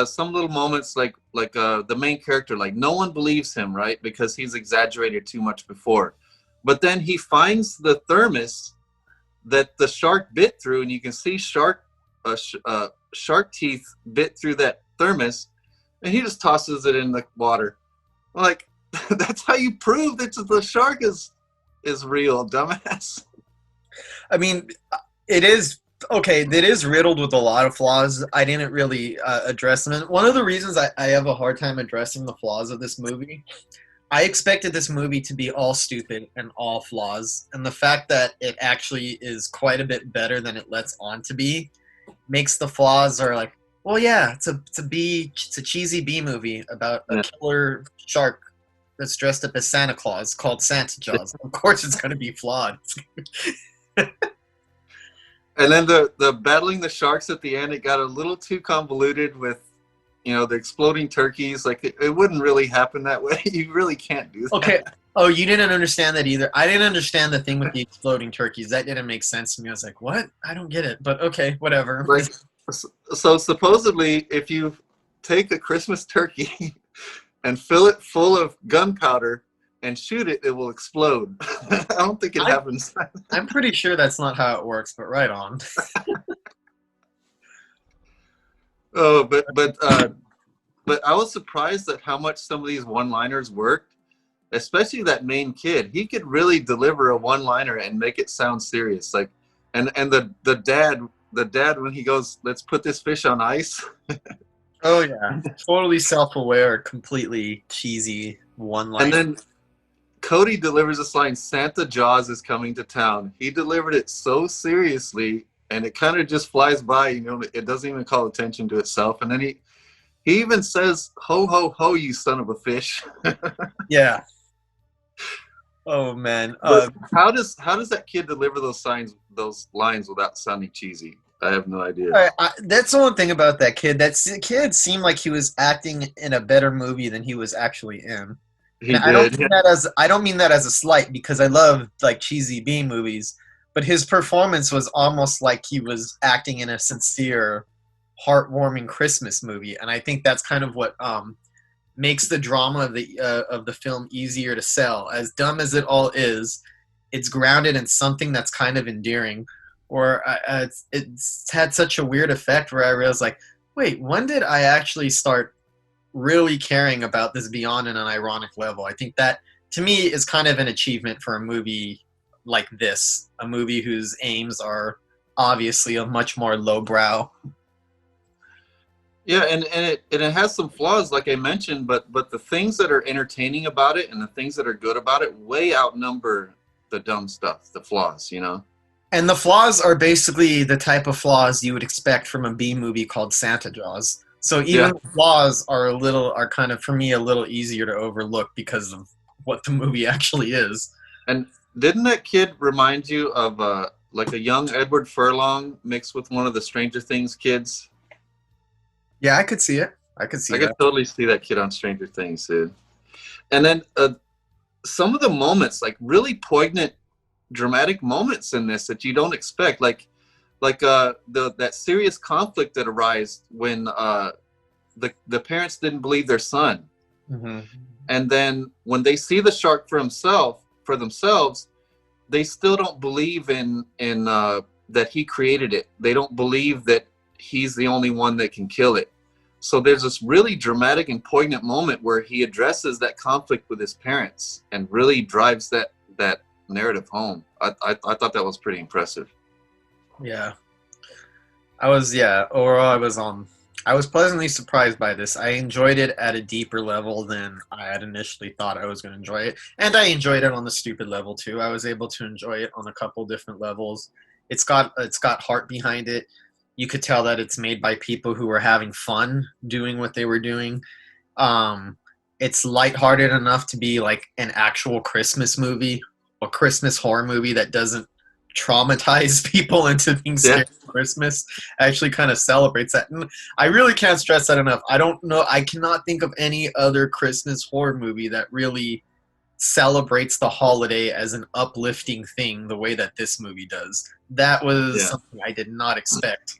some little moments, like the main character, like no one believes him, right? Because he's exaggerated too much before. But then he finds the thermos that the shark bit through, and you can see shark teeth bit through that thermos, and he just tosses it in the water. Like, that's how you prove that the shark is real, dumbass. I mean, it is riddled with a lot of flaws. I didn't really address them. And one of the reasons I have a hard time addressing the flaws of this movie, I expected this movie to be all stupid and all flaws. And the fact that it actually is quite a bit better than it lets on to be makes the flaws are like, well, yeah, it's a cheesy B movie about a killer shark that's dressed up as Santa Claus called Santa Jaws. Of course it's going to be flawed. And then the battling the sharks at the end, it got a little too convoluted with, you know, the exploding turkeys. Like, it wouldn't really happen that way. You really can't do that. Okay. Oh, you didn't understand that either. I didn't understand the thing with the exploding turkeys. That didn't make sense to me. I was like, what? I don't get it. But okay, whatever. Like, so supposedly, if you take a Christmas turkey and fill it full of gunpowder and shoot it, it will explode. I don't think it happens. I'm pretty sure that's not how it works, but right on. Oh, but I was surprised at how much some of these one-liners worked, especially that main kid. He could really deliver a one-liner and make it sound serious. Like, and the dad when he goes, "Let's put this fish on ice." Oh yeah, totally self-aware, completely cheesy one-liner. And then Cody delivers this line, "Santa Jaws is coming to town." He delivered it so seriously, and it kind of just flies by, you know, it doesn't even call attention to itself. And then he even says, "Ho, ho, ho, you son of a fish." Yeah. Oh, man. How does that kid deliver those lines without sounding cheesy? I have no idea. That's the one thing about that kid. That kid seemed like he was acting in a better movie than he was actually in. And He I don't did. mean that as a slight, because I love like cheesy B movies, but his performance was almost like he was acting in a sincere, heartwarming Christmas movie, and I think that's kind of what makes the drama of the film easier to sell. As dumb as it all is, it's grounded in something that's kind of endearing. Or it's had such a weird effect where I realized, like, wait, when did I actually start really caring about this beyond an ironic level? I think that, to me, is kind of an achievement for a movie like this, a movie whose aims are obviously a much more lowbrow. Yeah, and it has some flaws, like I mentioned, but the things that are entertaining about it and the things that are good about it way outnumber the dumb stuff, the flaws, you know? And the flaws are basically the type of flaws you would expect from a B movie called Santa Jaws. So even Yeah. the flaws are kind of, for me, a little easier to overlook because of what the movie actually is. And didn't that kid remind you of like a young Edward Furlong mixed with one of the Stranger Things kids? Yeah, I could see it. I could see I that. could totally see that kid on Stranger Things, dude. And then some of the moments, like really poignant, dramatic moments in this that you don't expect, like that serious conflict that arose when the parents didn't believe their son, Mm-hmm. and then when they see the shark for themselves, they still don't believe in that he created it. They don't believe that he's the only one that can kill it. So there's this really dramatic and poignant moment where he addresses that conflict with his parents and really drives that narrative home. I thought that was pretty impressive. Yeah. Overall, I was pleasantly surprised by this. I enjoyed it at a deeper level than I had initially thought I was going to enjoy it. And I enjoyed it on the stupid level too. I was able to enjoy it on a couple different levels. It's got heart behind it. You could tell that it's made by people who were having fun doing what they were doing. It's lighthearted enough to be like an actual Christmas movie, a Christmas horror movie that doesn't traumatize people into being scared of Christmas. Actually kind of celebrates that. And I really can't stress that enough. I cannot think of any other Christmas horror movie that really celebrates the holiday as an uplifting thing the way that this movie does. That was something I did not expect.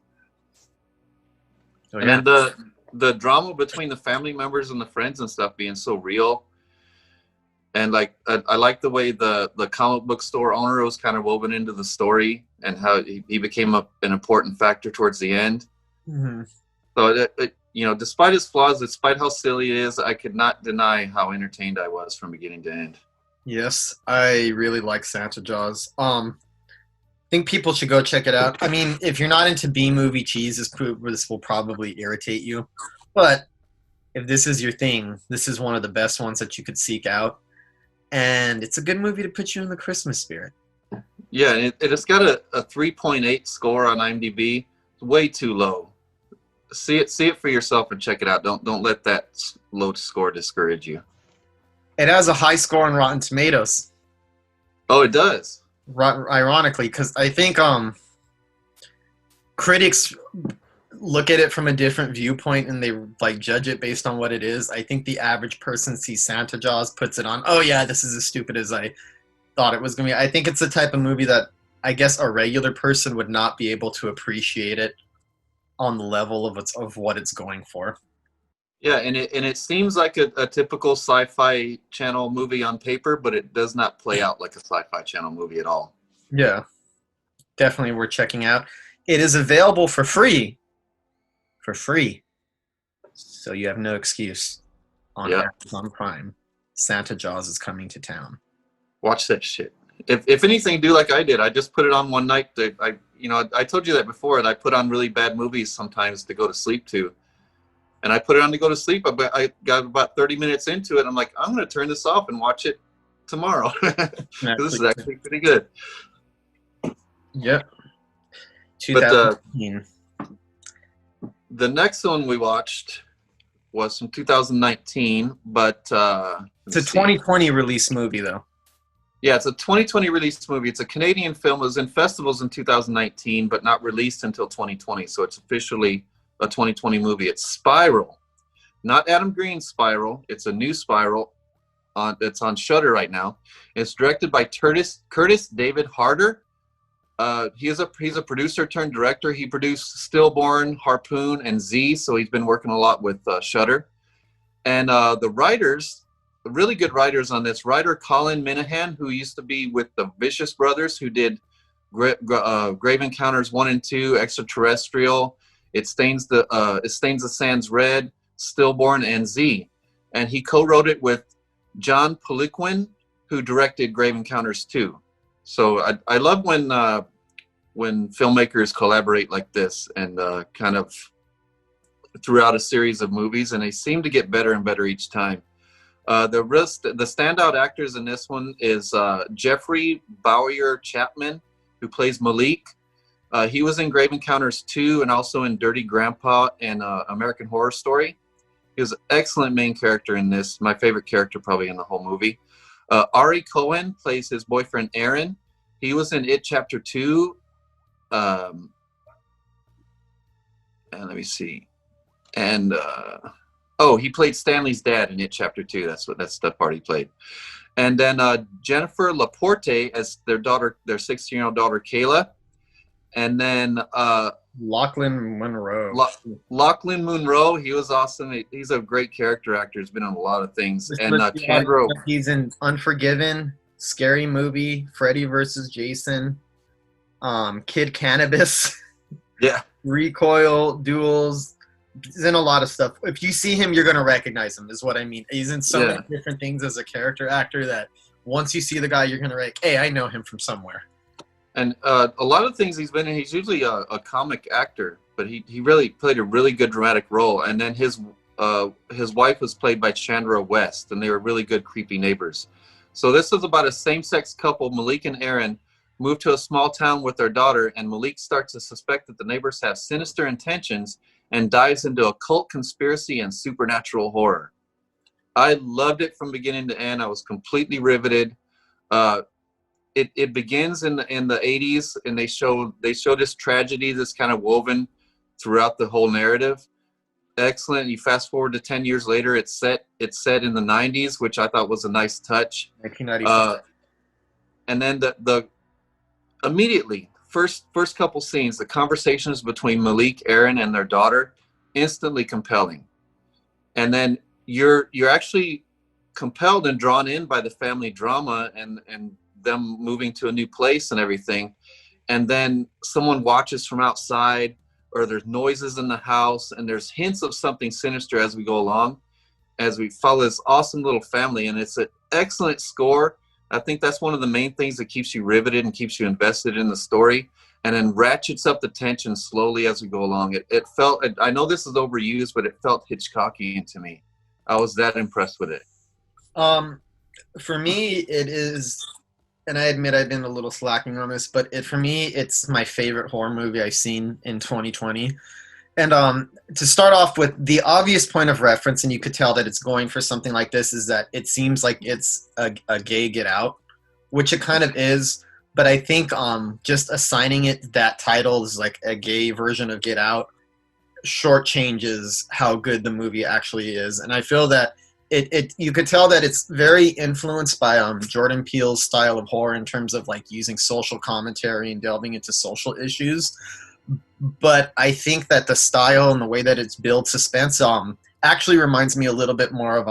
So, and then the drama between the family members and the friends and stuff being so real. And like I like the way the comic book store owner was kind of woven into the story and how he became an important factor towards the end. Mm-hmm. So despite his flaws, despite how silly it is, I could not deny how entertained I was from beginning to end. Yes, I really like Santa Jaws. I think people should go check it out. I mean, if you're not into B-movie cheese, this will probably irritate you. But if this is your thing, this is one of the best ones that you could seek out. And it's a good movie to put you in the Christmas spirit. Yeah, and it's got a 3.8 score on IMDb. It's way too low. See it for yourself and check it out. Don't let that low score discourage you. It has a high score on Rotten Tomatoes. Oh, it does. Ironically, because I think critics look at it from a different viewpoint and they like judge it based on what it is. I think the average person sees Santa Jaws, puts it on, oh yeah, this is as stupid as I thought it was going to be. I think it's the type of movie that I guess a regular person would not be able to appreciate it on the level of what it's going for. Yeah, and it seems like a typical Sci-Fi Channel movie on paper, but it does not play out like a Sci-Fi Channel movie at all. Yeah, definitely worth checking out. It is available for free. So you have no excuse on Amazon Prime. Santa Jaws is coming to town. Watch that shit. If anything, do like I did. I just put it on one night. I told you that before, and I put on really bad movies sometimes to go to sleep to. And I put it on to go to sleep. I got about 30 minutes into it. I'm like, I'm going to turn this off and watch it tomorrow. This is actually pretty good. Yep. 2015. The next one we watched was from 2019, but it's a 2020 release movie, though. Yeah, it's a 2020 release movie. It's a Canadian film. It was in festivals in 2019, but not released until 2020. So it's officially a 2020 movie. It's Spiral, not Adam Green's Spiral. It's a new Spiral. that's on Shudder right now. It's directed by Kurtis David Harder. He's a producer turned director. He produced Stillborn, Harpoon, and Z, so he's been working a lot with Shudder. And the writers, really good writers on this. Writer Colin Minahan, who used to be with the Vicious Brothers, who did Grave Encounters 1 and 2, Extraterrestrial, It Stains the Sands Red, Stillborn, and Z. And he co-wrote it with John Poliquin, who directed Grave Encounters 2. So I love when filmmakers collaborate like this and kind of throughout a series of movies, and they seem to get better and better each time. The standout actors in this one is Jeffrey Bowyer Chapman, who plays Malik. He was in Grave Encounters 2 and also in Dirty Grandpa and American Horror Story. He was an excellent main character in this, my favorite character probably in the whole movie. Ari Cohen plays his boyfriend Aaron. He was in It Chapter 2. And let me see. And he played Stanley's dad in It Chapter 2. That's the part he played. And then Jennifer Laporte as their 16-year-old daughter Kayla. And then Lachlan Monroe. Lachlan Monroe, he was awesome. He's a great character actor. He's been in a lot of things. And Kendra, he's in Unforgiven, Scary Movie, Freddy vs. Jason, Kid Cannabis, yeah, Recoil, Duels. He's in a lot of stuff. If you see him, you're going to recognize him, is what I mean. He's in so many different things as a character actor that once you see the guy, you're going to be like, hey, I know him from somewhere. And a lot of things he's been in, he's usually a comic actor, but he really played a really good dramatic role. And then his wife was played by Chandra West, and they were really good creepy neighbors. So this is about a same-sex couple, Malik and Aaron, moved to a small town with their daughter, and Malik starts to suspect that the neighbors have sinister intentions and dives into occult conspiracy and supernatural horror. I loved it from beginning to end. I was completely riveted. It begins in the 80s, and they show this tragedy that's kind of woven throughout the whole narrative. Excellent. You fast forward to 10 years later, it's set in the 90s, which I thought was a nice touch. 1995. And then the immediately first couple scenes, the conversations between Malik, Aaron, and their daughter, instantly compelling. And then you're actually compelled and drawn in by the family drama and them moving to a new place and everything. And then someone watches from outside, or there's noises in the house, and there's hints of something sinister as we go along, as we follow this awesome little family. And it's an excellent score. I think that's one of the main things that keeps you riveted and keeps you invested in the story, and then ratchets up the tension slowly as we go along. It felt, I know this is overused, but it felt Hitchcockian to me. I was that impressed with it. For me, it is, and I admit I've been a little slacking on this, but for me, it's my favorite horror movie I've seen in 2020. And to start off with, the obvious point of reference, and you could tell that it's going for something like this, is that it seems like it's a gay Get Out, which it kind of is. But I think just assigning it that title is like a gay version of Get Out shortchanges how good the movie actually is. And I feel that you could tell that it's very influenced by Jordan Peele's style of horror in terms of like using social commentary and delving into social issues. But I think that the style and the way that it's built suspense actually reminds me a little bit more of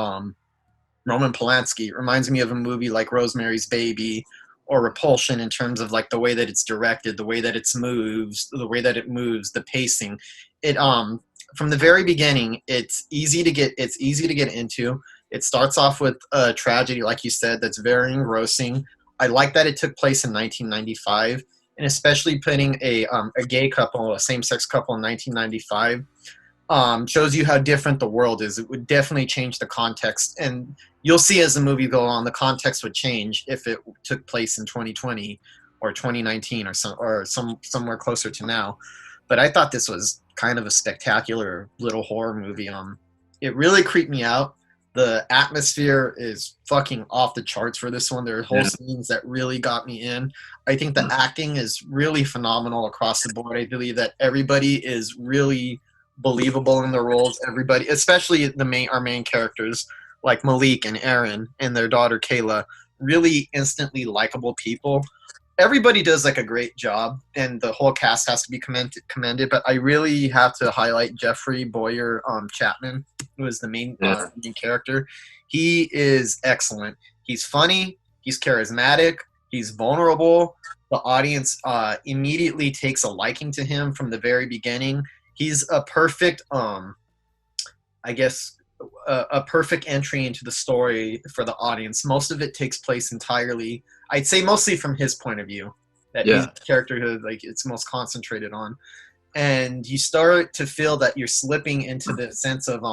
Roman Polanski. It reminds me of a movie like Rosemary's Baby or Repulsion in terms of like the way that it's directed, the way that it moves, the pacing. It from the very beginning, it's easy to get into. It starts off with a tragedy, like you said, that's very engrossing. I like that it took place in 1995. And especially putting a gay couple, a same-sex couple in 1995, shows you how different the world is. It would definitely change the context. And you'll see as the movie goes on, the context would change if it took place in 2020 or 2019 or somewhere closer to now. But I thought this was kind of a spectacular little horror movie. It really creeped me out. The atmosphere is fucking off the charts for this one. There are whole scenes that really got me in. I think the acting is really phenomenal across the board. I believe that everybody is really believable in their roles. Everybody, especially our main characters like Malik and Aaron and their daughter Kayla, really instantly likable people. Everybody does like a great job, and the whole cast has to be commended. But I really have to highlight Jeffrey Boyer Chapman, who is the main character. He is excellent. He's funny. He's charismatic. He's vulnerable. The audience immediately takes a liking to him from the very beginning. He's a perfect, I guess, a perfect entry into the story for the audience. Most of it takes place entirely, I'd say mostly from his point of view, that he's the character who like it's most concentrated on. And you start to feel that you're slipping into the sense of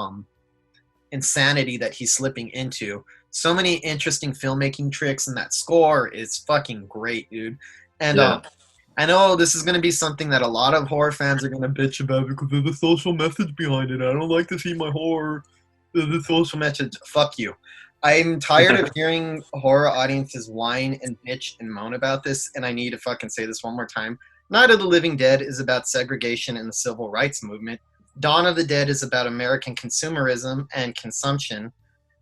insanity that he's slipping into. So many interesting filmmaking tricks, and that score is fucking great, dude. And I know this is going to be something that a lot of horror fans are going to bitch about because there's a social message behind it. I don't like to see my horror. There's a social message. Fuck you. I'm tired of hearing horror audiences whine and bitch and moan about this, and I need to fucking say this one more time. Night of the Living Dead is about segregation and the civil rights movement. Dawn of the Dead is about American consumerism and consumption.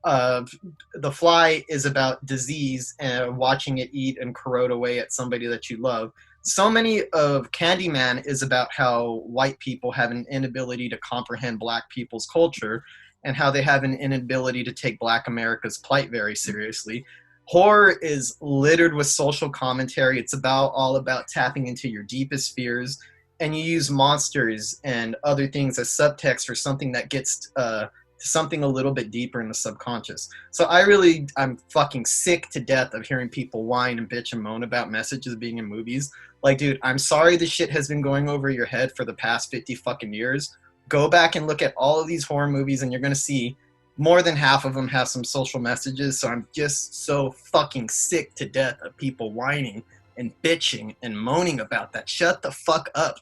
The Fly is about disease and watching it eat and corrode away at somebody that you love. So many of Candyman is about how white people have an inability to comprehend black people's culture and how they have an inability to take black America's plight very seriously. Horror is littered with social commentary. It's all about tapping into your deepest fears, and you use monsters and other things as subtext for something that gets to something a little bit deeper in the subconscious. So I'm fucking sick to death of hearing people whine and bitch and moan about messages being in movies. Like, dude, I'm sorry this shit has been going over your head for the past 50 fucking years. Go back and look at all of these horror movies, and you're going to see more than half of them have some social messages. So I'm just so fucking sick to death of people whining and bitching and moaning about that. Shut the fuck up.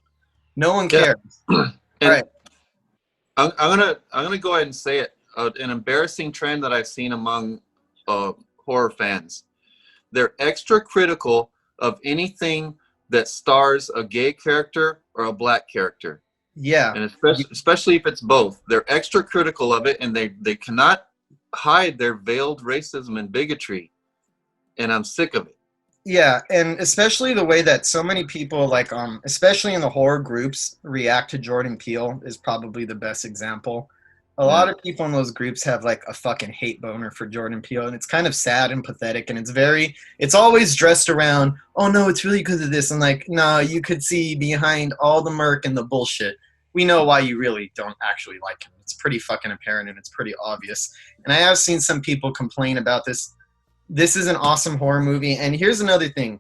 No one cares. All right. I'm gonna go ahead and say it. An embarrassing trend that I've seen among horror fans. They're extra critical of anything that stars a gay character or a black character. Yeah. And especially if it's both. They're extra critical of it, and they cannot hide their veiled racism and bigotry. And I'm sick of it. Yeah, and especially the way that so many people, like, especially in the horror groups, react to Jordan Peele is probably the best example. A lot of people in those groups have, like, a fucking hate boner for Jordan Peele, and it's kind of sad and pathetic, and it's always dressed around, oh, no, it's really because of this, and, like, no, you could see behind all the murk and the bullshit. We know why you really don't actually like him. It's pretty fucking apparent, and it's pretty obvious. And I have seen some people complain about this. This is an awesome horror movie. And here's another thing.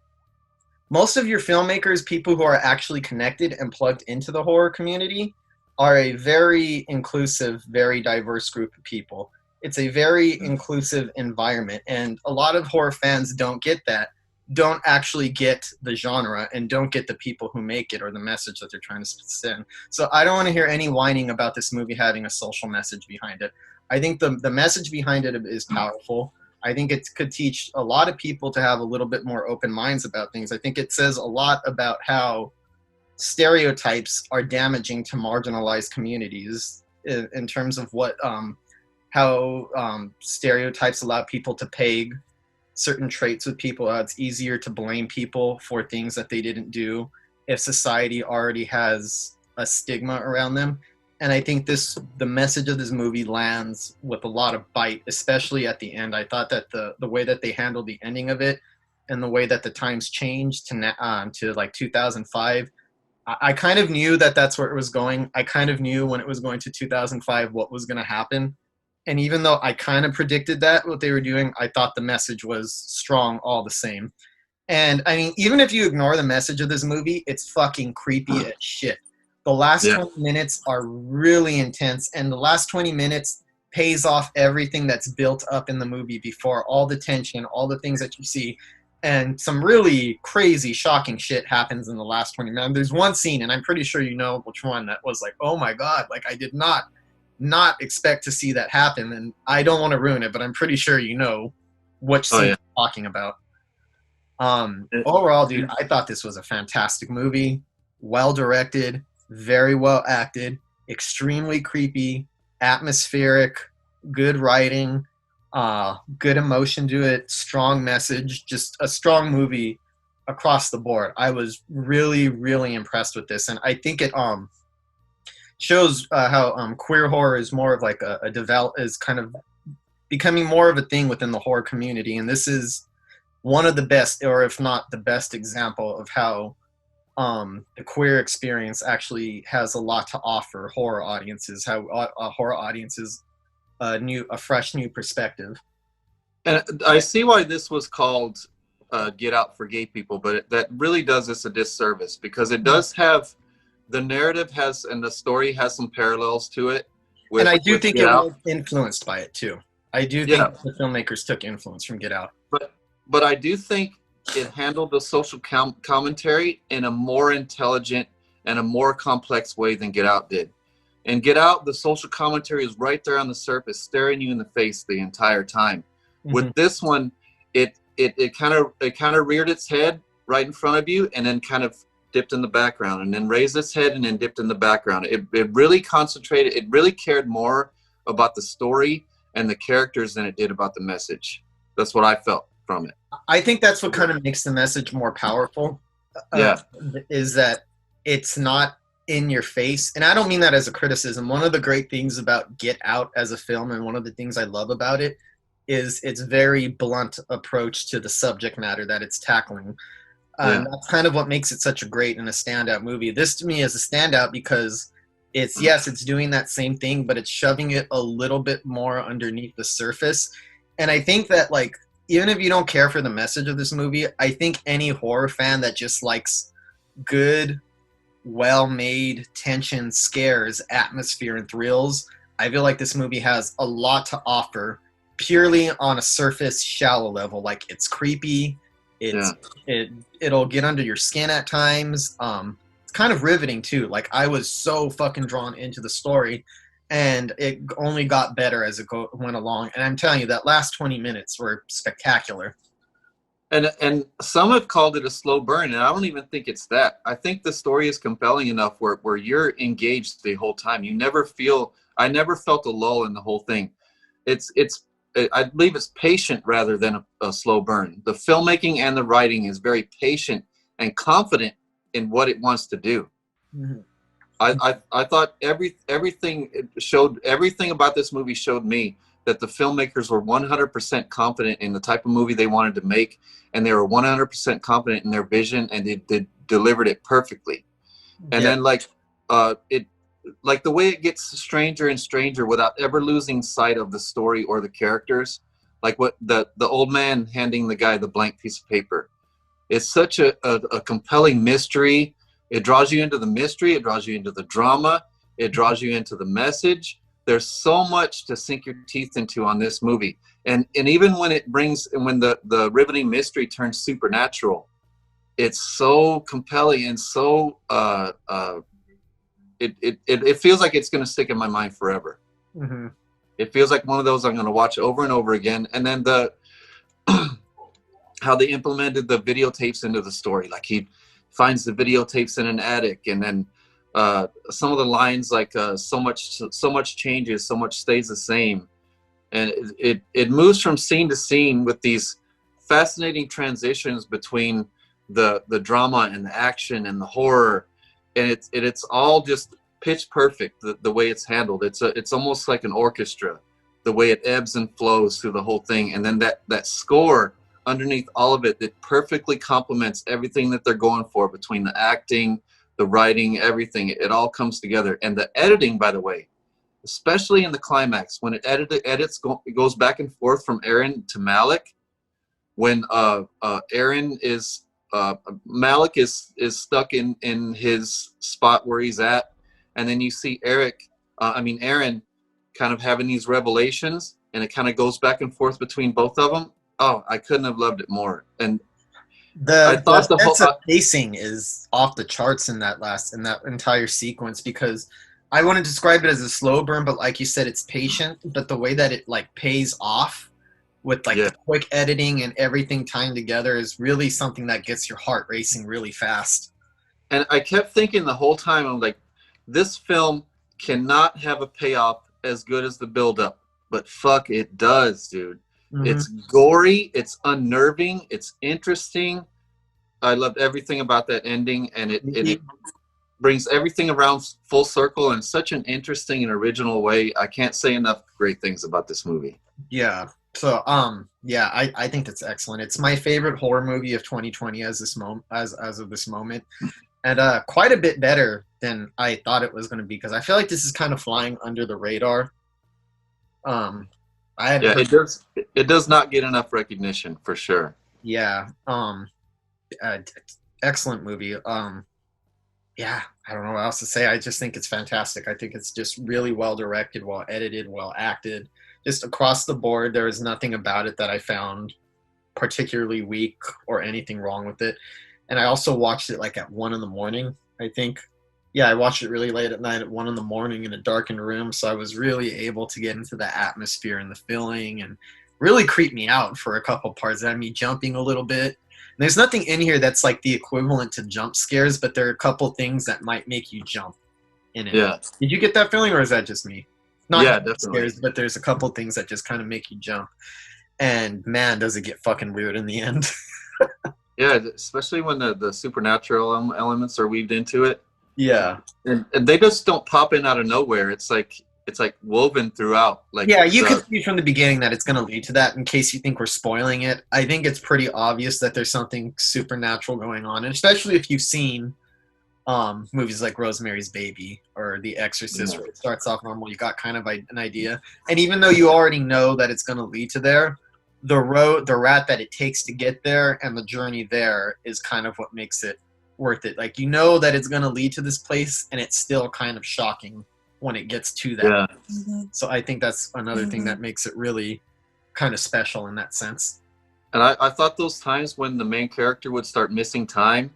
Most of your filmmakers, people who are actually connected and plugged into the horror community, are a very inclusive, very diverse group of people. It's a very inclusive environment. And a lot of horror fans don't get that, don't actually get the genre, and don't get the people who make it or the message that they're trying to send. So I don't want to hear any whining about this movie having a social message behind it. I think the message behind it is powerful. I think it could teach a lot of people to have a little bit more open minds about things. I think it says a lot about how stereotypes are damaging to marginalized communities in terms of how stereotypes allow people to peg certain traits with people. It's easier to blame people for things that they didn't do if society already has a stigma around them. And I think the message of this movie lands with a lot of bite, especially at the end. I thought that the way that they handled the ending of it and the way that the times changed to like 2005, I kind of knew that that's where it was going. I kind of knew when it was going to 2005 what was going to happen. And even though I kind of predicted that, what they were doing, I thought the message was strong all the same. And I mean, even if you ignore the message of this movie, it's fucking creepy as shit. The last 20 minutes are really intense, and the last 20 minutes pays off everything that's built up in the movie before, all the tension, all the things that you see, and some really crazy, shocking shit happens in the last 20 minutes. There's one scene, and I'm pretty sure you know which one, that was like, oh my god, like I did not expect to see that happen, and I don't want to ruin it, but I'm pretty sure you know which scene I'm talking about. Overall, dude, I thought this was a fantastic movie, well directed, very well acted, extremely creepy, atmospheric, good writing. Good emotion to it, strong message, just a strong movie across the board. I was really, really impressed with this, and I think it shows how queer horror is more of like a develop is kind of becoming more of a thing within the horror community, and this is one of the best, or if not the best, example of how the queer experience actually has a lot to offer horror audiences. How horror audiences a fresh new perspective. And I see why this was called Get Out for gay people, but that really does us a disservice, because it does have the narrative has and the story has some parallels to it. And I do think it was influenced by it too. I do think the filmmakers took influence from Get Out. But I do think it handled the social commentary in a more intelligent and a more complex way than Get Out did. And Get Out, the social commentary is right there on the surface, staring you in the face the entire time. Mm-hmm. With this one, it kind of reared its head right in front of you, and then kind of dipped in the background, and then raised its head and then dipped in the background. It really concentrated. It really cared more about the story and the characters than it did about the message. That's what I felt from it. I think that's what kind of makes the message more powerful. Is that it's not in your face. And I don't mean that as a criticism. One of the great things about Get Out as a film, and one of the things I love about it, is its very blunt approach to the subject matter that it's tackling. That's kind of what makes it such a great and a standout movie. This to me is a standout because it's doing that same thing, but it's shoving it a little bit more underneath the surface. And I think that, like, even if you don't care for the message of this movie, I think any horror fan that just likes good, well-made tension, scares, atmosphere, and thrills, I feel like this movie has a lot to offer purely on a surface, shallow level. Like, it's creepy. It'll get under your skin at times. It's kind of riveting too. Like, I was so fucking drawn into the story, and it only got better as it went along. And I'm telling you, that last 20 minutes were spectacular. And some have called it a slow burn, and I don't even think it's that. I think the story is compelling enough where you're engaged the whole time. I never felt a lull in the whole thing. I believe it's patient rather than a slow burn. The filmmaking and the writing is very patient and confident in what it wants to do. Mm-hmm. I thought everything about this movie showed me that the filmmakers were 100% confident in the type of movie they wanted to make, and they were 100% confident in their vision, and they delivered it perfectly. And then like the way it gets stranger and stranger without ever losing sight of the story or the characters, like what the old man handing the guy the blank piece of paper. It's such a compelling mystery. It draws you into the mystery. It draws you into the drama. It draws you into the message. There's so much to sink your teeth into on this movie. And even when the riveting mystery turns supernatural, it's so compelling and so it feels like it's going to stick in my mind forever. Mm-hmm. It feels like one of those I'm going to watch over and over again. And then how they implemented the videotapes into the story. Like, he finds the videotapes in an attic, and then some of the lines, like so much changes, so much stays the same, and it moves from scene to scene with these fascinating transitions between the drama and the action and the horror, and it's all just pitch perfect the way it's handled. It's almost like an orchestra, the way it ebbs and flows through the whole thing, and then that score underneath all of it that perfectly complements everything that they're going for, between the acting, the writing, everything. It all comes together. And the editing, by the way, especially in the climax, when it it goes back and forth from Aaron to Malik. When Malik is stuck in his spot where he's at, and then you see Aaron kind of having these revelations, and it kind of goes back and forth between both of them. Oh, I couldn't have loved it more. And the sense of pacing is off the charts in that entire sequence, because I wouldn't describe it as a slow burn, but like you said, it's patient. But the way that it like pays off with the quick editing and everything tying together is really something that gets your heart racing really fast. And I kept thinking the whole time, I'm like, this film cannot have a payoff as good as the build-up. but fuck, it does, dude. Mhm. It's gory, it's unnerving, it's interesting. I loved everything about that ending, and it brings everything around full circle in such an interesting and original way. I can't say enough great things about this movie. Yeah. So yeah, I think that's excellent. It's my favorite horror movie of 2020 as of this moment. And quite a bit better than I thought it was going to be, because I feel like this is kind of flying under the radar. It does not get enough recognition for sure. Yeah. Excellent movie. Yeah, I don't know what else to say. I just think it's fantastic. I think it's just really well directed, well edited, well acted. Just across the board, there is nothing about it that I found particularly weak or anything wrong with it. And I also watched it like at 1 a.m, I think. Yeah, I watched it really late at night at 1 a.m in a darkened room, so I was really able to get into the atmosphere and the feeling, and really creeped me out for a couple parts. It had me jumping a little bit. And there's nothing in here that's like the equivalent to jump scares, but there are a couple things that might make you jump in it. Yeah. Did you get that feeling, or is that just me? Not Yeah, jump definitely. scares, but there's a couple things that just kind of make you jump. And man, does it get fucking weird in the end. Yeah, especially when the supernatural elements are weaved into it. Yeah. And they just don't pop in out of nowhere. It's like woven throughout. Like, yeah, you can see from the beginning that it's going to lead to that. In case you think we're spoiling it, I think it's pretty obvious that there's something supernatural going on, and especially if you've seen movies like Rosemary's Baby or The Exorcist, where it starts off normal, you got kind of an idea. And even though you already know that it's going to lead to there, the rat that it takes to get there and the journey there is kind of what makes it worth it. Like, you know that it's going to lead to this place, and it's still kind of shocking when it gets to that. Yeah. Mm-hmm. So I think that's another thing that makes it really kind of special in that sense. And I thought those times when the main character would start missing time,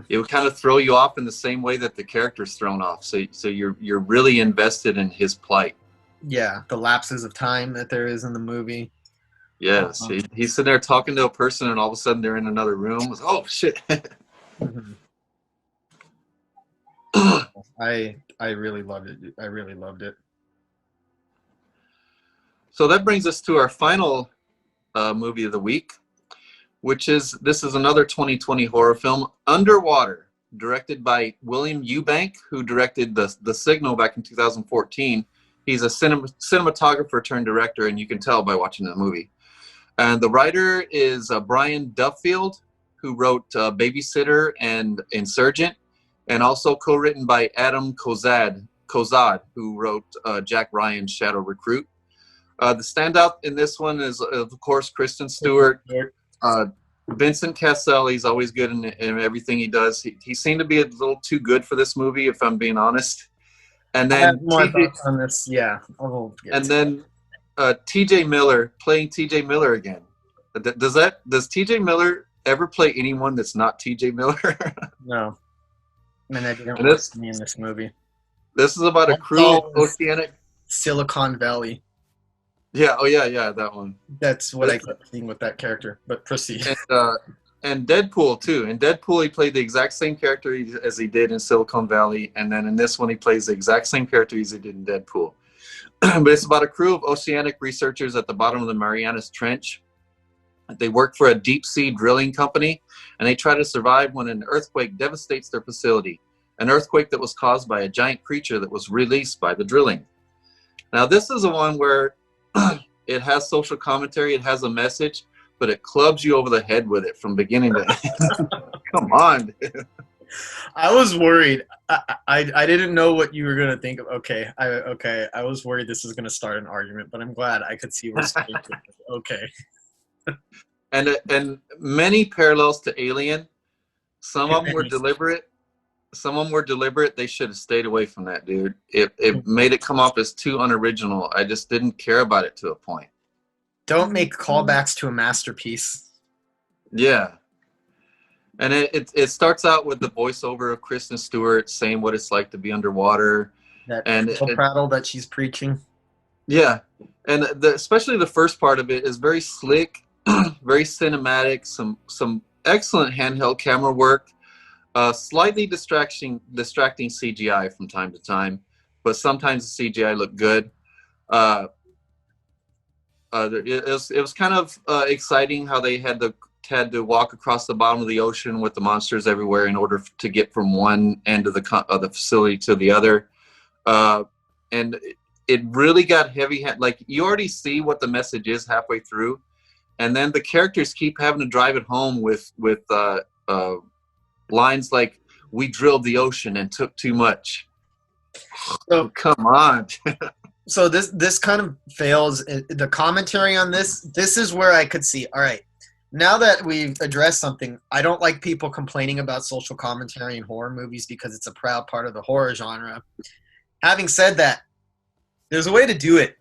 it would kind of throw you off in the same way that the character's thrown off. So you're really invested in his plight. Yeah, the lapses of time that there is in the movie. Yes, he's sitting there talking to a person, and all of a sudden they're in another room. Oh shit! I really loved it. I really loved it. So that brings us to our final movie of the week, which is another 2020 horror film, Underwater, directed by William Eubank, who directed the Signal back in 2014. He's a cinematographer turned director, and you can tell by watching the movie. And the writer is Brian Duffield, who wrote Babysitter and Insurgent, and also co-written by Adam Kozad, who wrote Jack Ryan's Shadow Recruit. The standout in this one is, of course, Kristen Stewart. Vincent Cassel, he's always good in everything he does. He seemed to be a little too good for this movie, if I'm being honest. And then I have more thoughts on this. Yeah. And then TJ Miller playing TJ Miller again. Does TJ Miller ever play anyone that's not TJ Miller? No. I mean, I didn't want me in this movie. This is about a crew of Oceanic Silicon Valley. Yeah, yeah, that one. That's what I kept seeing with that character, but proceed. And Deadpool, too. In Deadpool, he played the exact same character as he did in Silicon Valley, and then in this one, he plays the exact same character as he did in Deadpool. But it's about a crew of oceanic researchers at the bottom of the Marianas Trench. They work for a deep-sea drilling company, and they try to survive when an earthquake devastates their facility, an earthquake that was caused by a giant creature that was released by the drilling. Now, this is the one where it has social commentary, it has a message, but it clubs you over the head with it from beginning to end. Come on, dude. I was worried. I didn't know what you were going to think of. Okay. I was worried this was going to start an argument, but I'm glad I could see where it's going. Okay. And many parallels to Alien. Some of them were deliberate. Some of them were deliberate. They should have stayed away from that, dude. It made it come off as too unoriginal. I just didn't care about it to a point. Don't make callbacks to a masterpiece. Yeah. And it starts out with the voiceover of Kristen Stewart saying what it's like to be underwater. That prattle that she's preaching. Yeah. And especially the first part of it is very slick, very cinematic, some excellent handheld camera work, slightly distracting CGI from time to time, but sometimes the CGI looked good. It was kind of exciting how they had to walk across the bottom of the ocean with the monsters everywhere in order to get from one end of the facility to the other, and it really got heavy. Like, you already see what the message is halfway through, and then the characters keep having to drive it home with lines like, "We drilled the ocean and took too much." So, come on. so this kind of fails. The commentary on this is where I could see, all right, now that we've addressed something, I don't like people complaining about social commentary in horror movies because it's a proud part of the horror genre. Having said that, there's a way to do it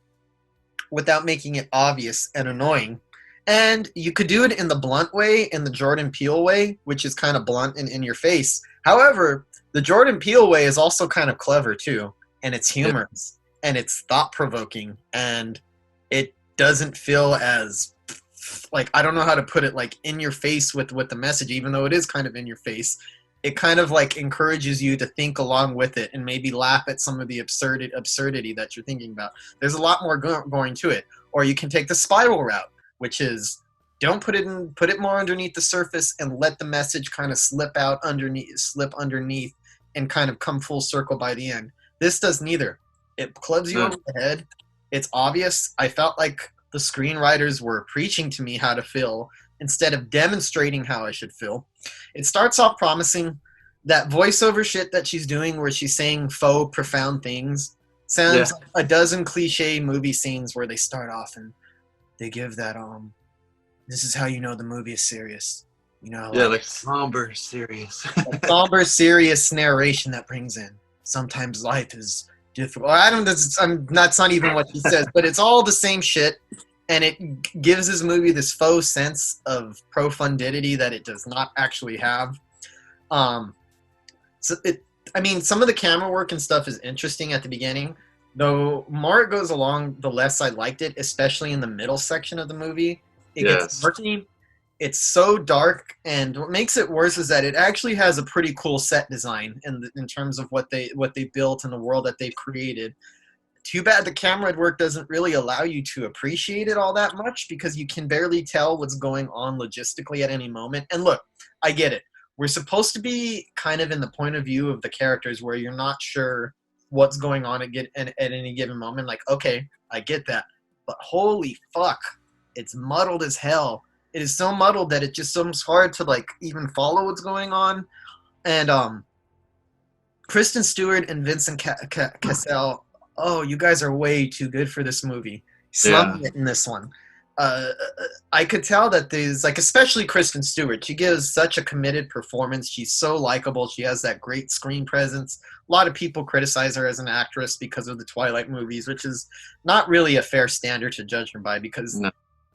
without making it obvious and annoying. And you could do it in the blunt way, in the Jordan Peele way, which is kind of blunt and in your face. However, the Jordan Peele way is also kind of clever too, and it's humorous, and it's thought-provoking, and it doesn't feel as, like, I don't know how to put it, like, in your face with the message, even though it is kind of in your face. It kind of, like, encourages you to think along with it and maybe laugh at some of the absurdity that you're thinking about. There's a lot more going to it. Or you can take the spiral route, which is, don't put it more underneath the surface and let the message kind of slip underneath and kind of come full circle by the end. This does neither. It clubs you over the head. It's obvious. I felt like the screenwriters were preaching to me how to feel instead of demonstrating how I should feel. It starts off promising. That voiceover shit that she's doing where she's saying faux profound things sounds like a dozen cliche movie scenes where they start off and they give that this is how you know the movie is serious. You know, like somber, serious. Somber, serious narration that brings in. Sometimes life is difficult. That's not even what she says, but it's all the same shit, and it gives this movie this faux sense of profundity that it does not actually have. Some of the camera work and stuff is interesting at the beginning, though more it goes along, the less I liked it, especially in the middle section of the movie. It gets murky. It's so dark, and what makes it worse is that it actually has a pretty cool set design in terms of what they built and the world that they've created. Too bad the camera work doesn't really allow you to appreciate it all that much because you can barely tell what's going on logistically at any moment. And look, I get it. We're supposed to be kind of in the point of view of the characters where you're not sure what's going on at any given moment. Like, okay, I get that. But holy fuck, it's muddled as hell. It is so muddled that it just seems hard to, like, even follow what's going on. And Kristen Stewart and Vincent Cassel, oh, you guys are way too good for this movie. Slumping it in this one. I could tell that there's, like, especially Kristen Stewart, she gives such a committed performance. She's so likable. She has that great screen presence. A lot of people criticize her as an actress because of the Twilight movies, which is not really a fair standard to judge her by because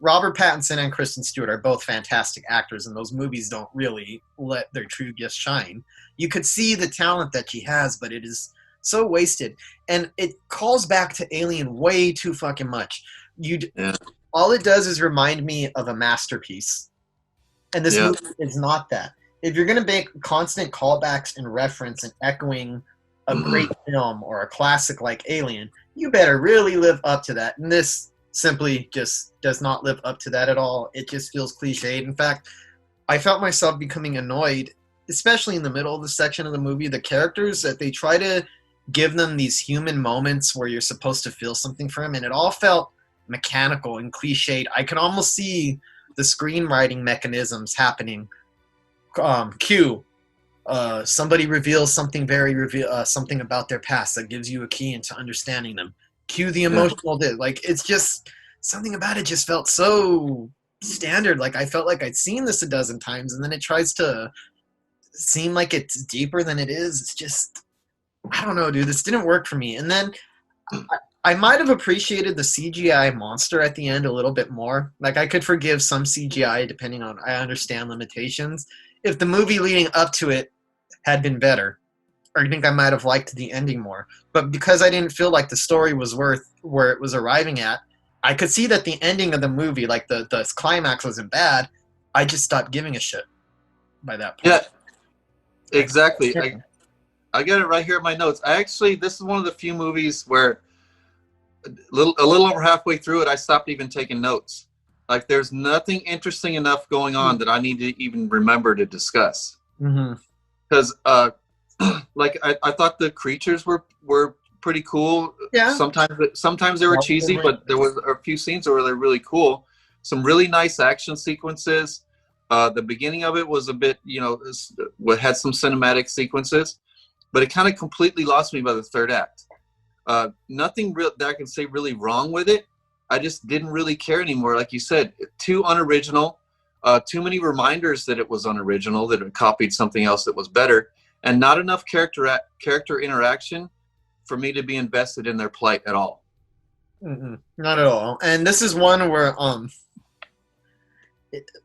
Robert Pattinson and Kristen Stewart are both fantastic actors, and those movies don't really let their true gifts shine. You could see the talent that she has, but it is so wasted. And it calls back to Alien way too fucking much. All it does is remind me of a masterpiece. And this movie is not that. If you're going to make constant callbacks and reference and echoing a great film or a classic like Alien, you better really live up to that. And this simply just does not live up to that at all. It just feels cliched. In fact, I felt myself becoming annoyed, especially in the middle of the section of the movie. The characters, that they try to give them these human moments where you're supposed to feel something for them, and it all felt mechanical and cliched. I could almost see the screenwriting mechanisms happening. Somebody reveals something something about their past that gives you a key into understanding them. Cue the emotional bit. Like, it's just something about it just felt so standard. Like, I felt like I'd seen this a dozen times, and then it tries to seem like it's deeper than it is. It's just, I don't know, dude. This didn't work for me. And then I might have appreciated the CGI monster at the end a little bit more. Like, I could forgive some CGI depending on, I understand limitations. If the movie leading up to it had been better, or I think I might have liked the ending more. But because I didn't feel like the story was worth where it was arriving at, I could see that the ending of the movie, like the climax wasn't bad. I just stopped giving a shit by that point. Yeah, exactly. I got it right here in my notes. This is one of the few movies where a little over halfway through it, I stopped even taking notes. Like, there's nothing interesting enough going on that I need to even remember to discuss. Because, like, I thought the creatures were pretty cool. Yeah. Sometimes they were cheesy, but there was a few scenes where they're really cool. Some really nice action sequences. The beginning of it was a bit, had some cinematic sequences, but it kind of completely lost me by the third act. Nothing real that I can say really wrong with it. I just didn't really care anymore. Like you said, too unoriginal, too many reminders that it was unoriginal, that it copied something else that was better, and not enough character interaction for me to be invested in their plight at all. Not at all. And this is one where,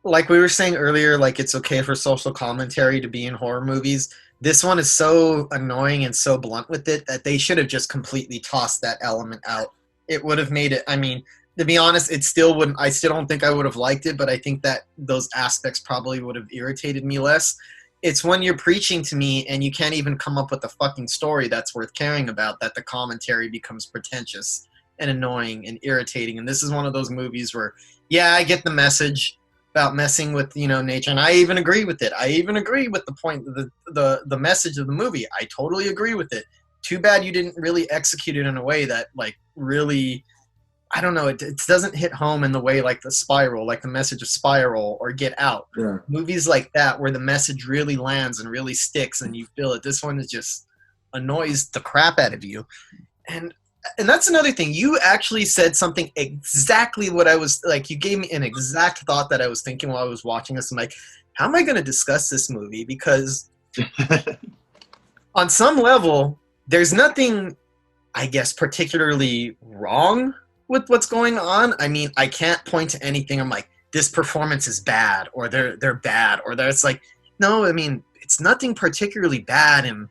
like we were saying earlier, like it's okay for social commentary to be in horror movies. This one is so annoying and so blunt with it that they should have just completely tossed that element out. It would have made it, I mean, to be honest, it still wouldn't, I still don't think I would have liked it, but I think that those aspects probably would have irritated me less. It's when you're preaching to me and you can't even come up with a fucking story that's worth caring about that the commentary becomes pretentious and annoying and irritating. And this is one of those movies where, yeah, I get the message about messing with, nature, and I even agree with it. I even agree with the point, the message of the movie. I totally agree with it. Too bad you didn't really execute it in a way that, like, really, I don't know, it doesn't hit home in the way like the Spiral, like the message of Spiral or Get Out. Yeah. Movies like that where the message really lands and really sticks and you feel it. This one is just annoys the crap out of you. And that's another thing. You actually said something exactly what I was, like, you gave me an exact thought that I was thinking while I was watching this. I'm like, how am I going to discuss this movie? Because on some level, there's nothing, I guess, particularly wrong with what's going on. I mean, I can't point to anything. I'm like, this performance is bad, or they're bad, or it's like, no, I mean, it's nothing particularly bad. And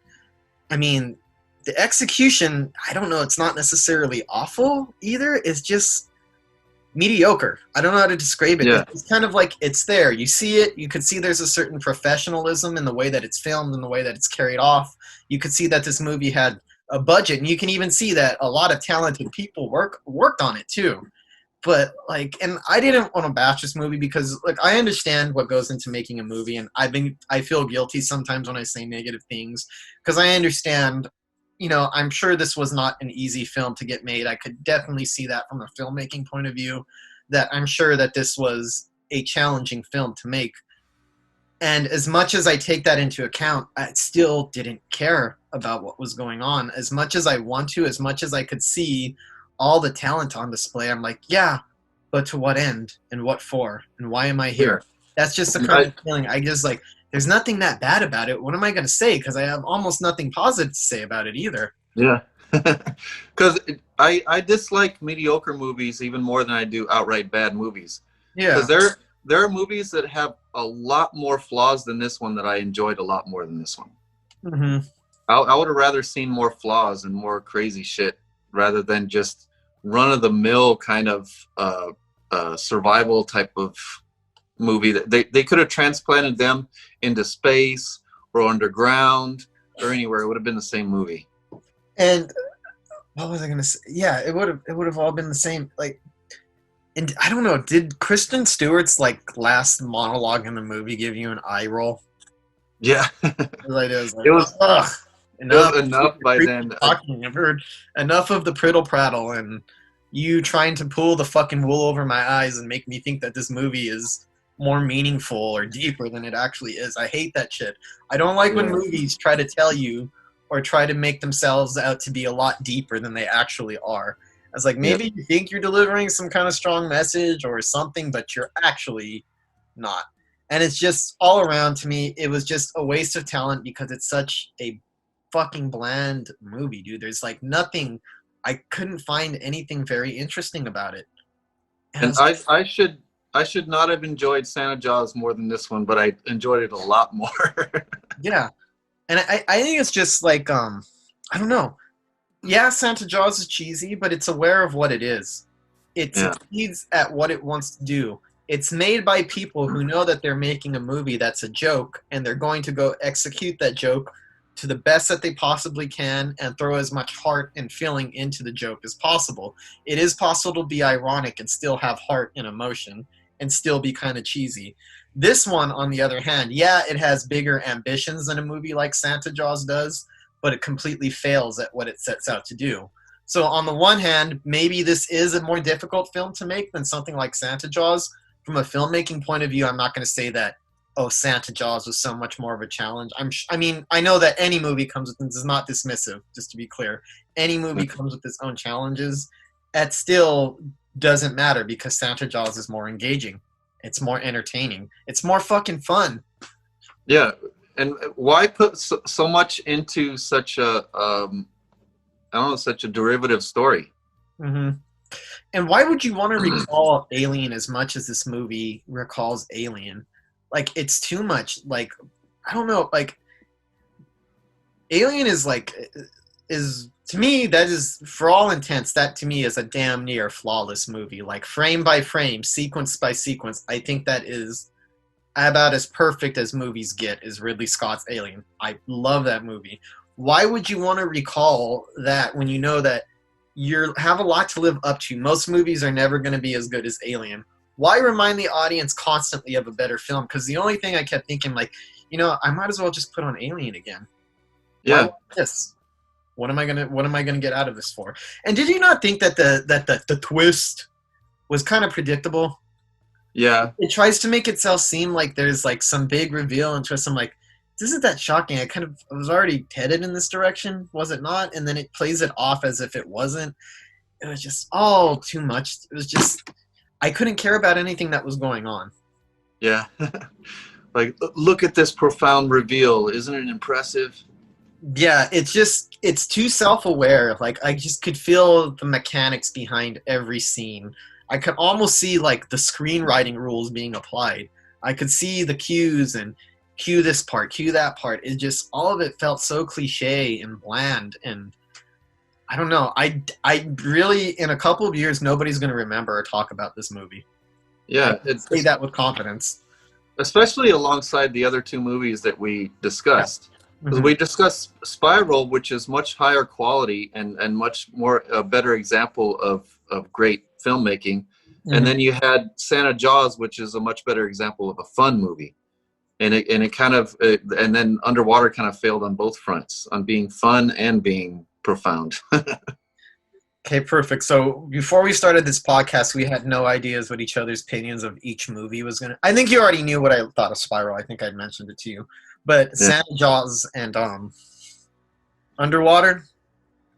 I mean, the execution, I don't know, it's not necessarily awful either. It's just mediocre. I don't know how to describe it. Yeah. It's kind of like, it's there. You see it. You could see there's a certain professionalism in the way that it's filmed and the way that it's carried off. You could see that this movie had a budget, and you can even see that a lot of talented people worked on it too. But, like, and I didn't want to bash this movie because, like, I understand what goes into making a movie, and I feel guilty sometimes when I say negative things because I understand, I'm sure this was not an easy film to get made. I could definitely see that from a filmmaking point of view, that I'm sure that this was a challenging film to make. And as much as I take that into account, I still didn't care about what was going on. As much as I want to, as much as I could see all the talent on display, I'm like, yeah, but to what end and what for? And why am I here? That's just the kind of feeling. I just, like, there's nothing that bad about it. What am I going to say? Because I have almost nothing positive to say about it either. Yeah. Because I dislike mediocre movies even more than I do outright bad movies. Yeah. Because there are movies that have a lot more flaws than this one that I enjoyed a lot more than this one. Mm-hmm. I would have rather seen more flaws and more crazy shit rather than just run-of-the-mill kind of survival type of movie. That they could have transplanted them into space or underground or anywhere. It would have been the same movie. And what was I going to say? Yeah, it would have all been the same. Like, and I don't know, did Kristen Stewart's, like, last monologue in the movie give you an eye roll? Yeah. It was enough by then. I've heard enough of the prittle prattle and you trying to pull the fucking wool over my eyes and make me think that this movie is more meaningful or deeper than it actually is. I hate that shit. I don't like when movies try to tell you or try to make themselves out to be a lot deeper than they actually are. I was like, maybe you think you're delivering some kind of strong message or something, but you're actually not. And it's just all around, to me, it was just a waste of talent because it's such a fucking bland movie, dude. There's, like, nothing. I couldn't find anything very interesting about it. And I should not have enjoyed Santa Jaws more than this one, but I enjoyed it a lot more. Yeah. And I think it's just like, I don't know. Yeah, Santa Jaws is cheesy, but it's aware of what it is. It succeeds at what it wants to do. It's made by people who know that they're making a movie that's a joke, and they're going to go execute that joke to the best that they possibly can and throw as much heart and feeling into the joke as possible. It is possible to be ironic and still have heart and emotion and still be kind of cheesy. This one, on the other hand, yeah, it has bigger ambitions than a movie like Santa Jaws does, but it completely fails at what it sets out to do. So on the one hand, maybe this is a more difficult film to make than something like Santa Jaws. From a filmmaking point of view, I'm not going to say that, oh, Santa Jaws was so much more of a challenge. I mean, I know that any movie comes with, this is not dismissive, just to be clear. Any movie comes with its own challenges. That still doesn't matter because Santa Jaws is more engaging. It's more entertaining. It's more fucking fun. Yeah, and why put so much into such a, I don't know, such a derivative story? Mm-hmm. And why would you want to recall Alien as much as this movie recalls Alien? Like, it's too much. Like, I don't know. Like, Alien is like, is to me, that is, for all intents, that to me is a damn near flawless movie. Like, frame by frame, sequence by sequence, I think that is about as perfect as movies get, is Ridley Scott's Alien. I love that movie. Why would you want to recall that when you know that you have a lot to live up to? Most movies are never going to be as good as Alien. Why remind the audience constantly of a better film? Because the only thing I kept thinking, like, you know, I might as well just put on Alien again. Yeah. This. What am I gonna get out of this for? And did you not think that the twist was kind of predictable? Yeah. It tries to make itself seem like there's like some big reveal and twist. I'm like, this isn't that shocking. I was already headed in this direction, was it not? And then it plays it off as if it wasn't. It was just all too much. It was just, I couldn't care about anything that was going on. Yeah. Like, look at this profound reveal. Isn't it impressive? Yeah, it's too self-aware. Like, I just could feel the mechanics behind every scene. I could almost see, like, the screenwriting rules being applied. I could see the cues and cue this part, cue that part. It just, all of it felt so cliche and bland. And I don't know. I really, in a couple of years, nobody's going to remember or talk about this movie. Yeah. I say that with confidence. Especially alongside the other two movies that we discussed. Because we discussed Spiral, which is much higher quality and much more a better example of great filmmaking. And then you had Santa Jaws, which is a much better example of a fun movie. And it kind of and then Underwater kind of failed on both fronts, on being fun and being profound. Okay, perfect. So before we started this podcast, we had no ideas what each other's opinions of each movie was going to... I think you already knew what I thought of Spiral. I think I mentioned it to you. But yeah. Santa Jaws and Underwater,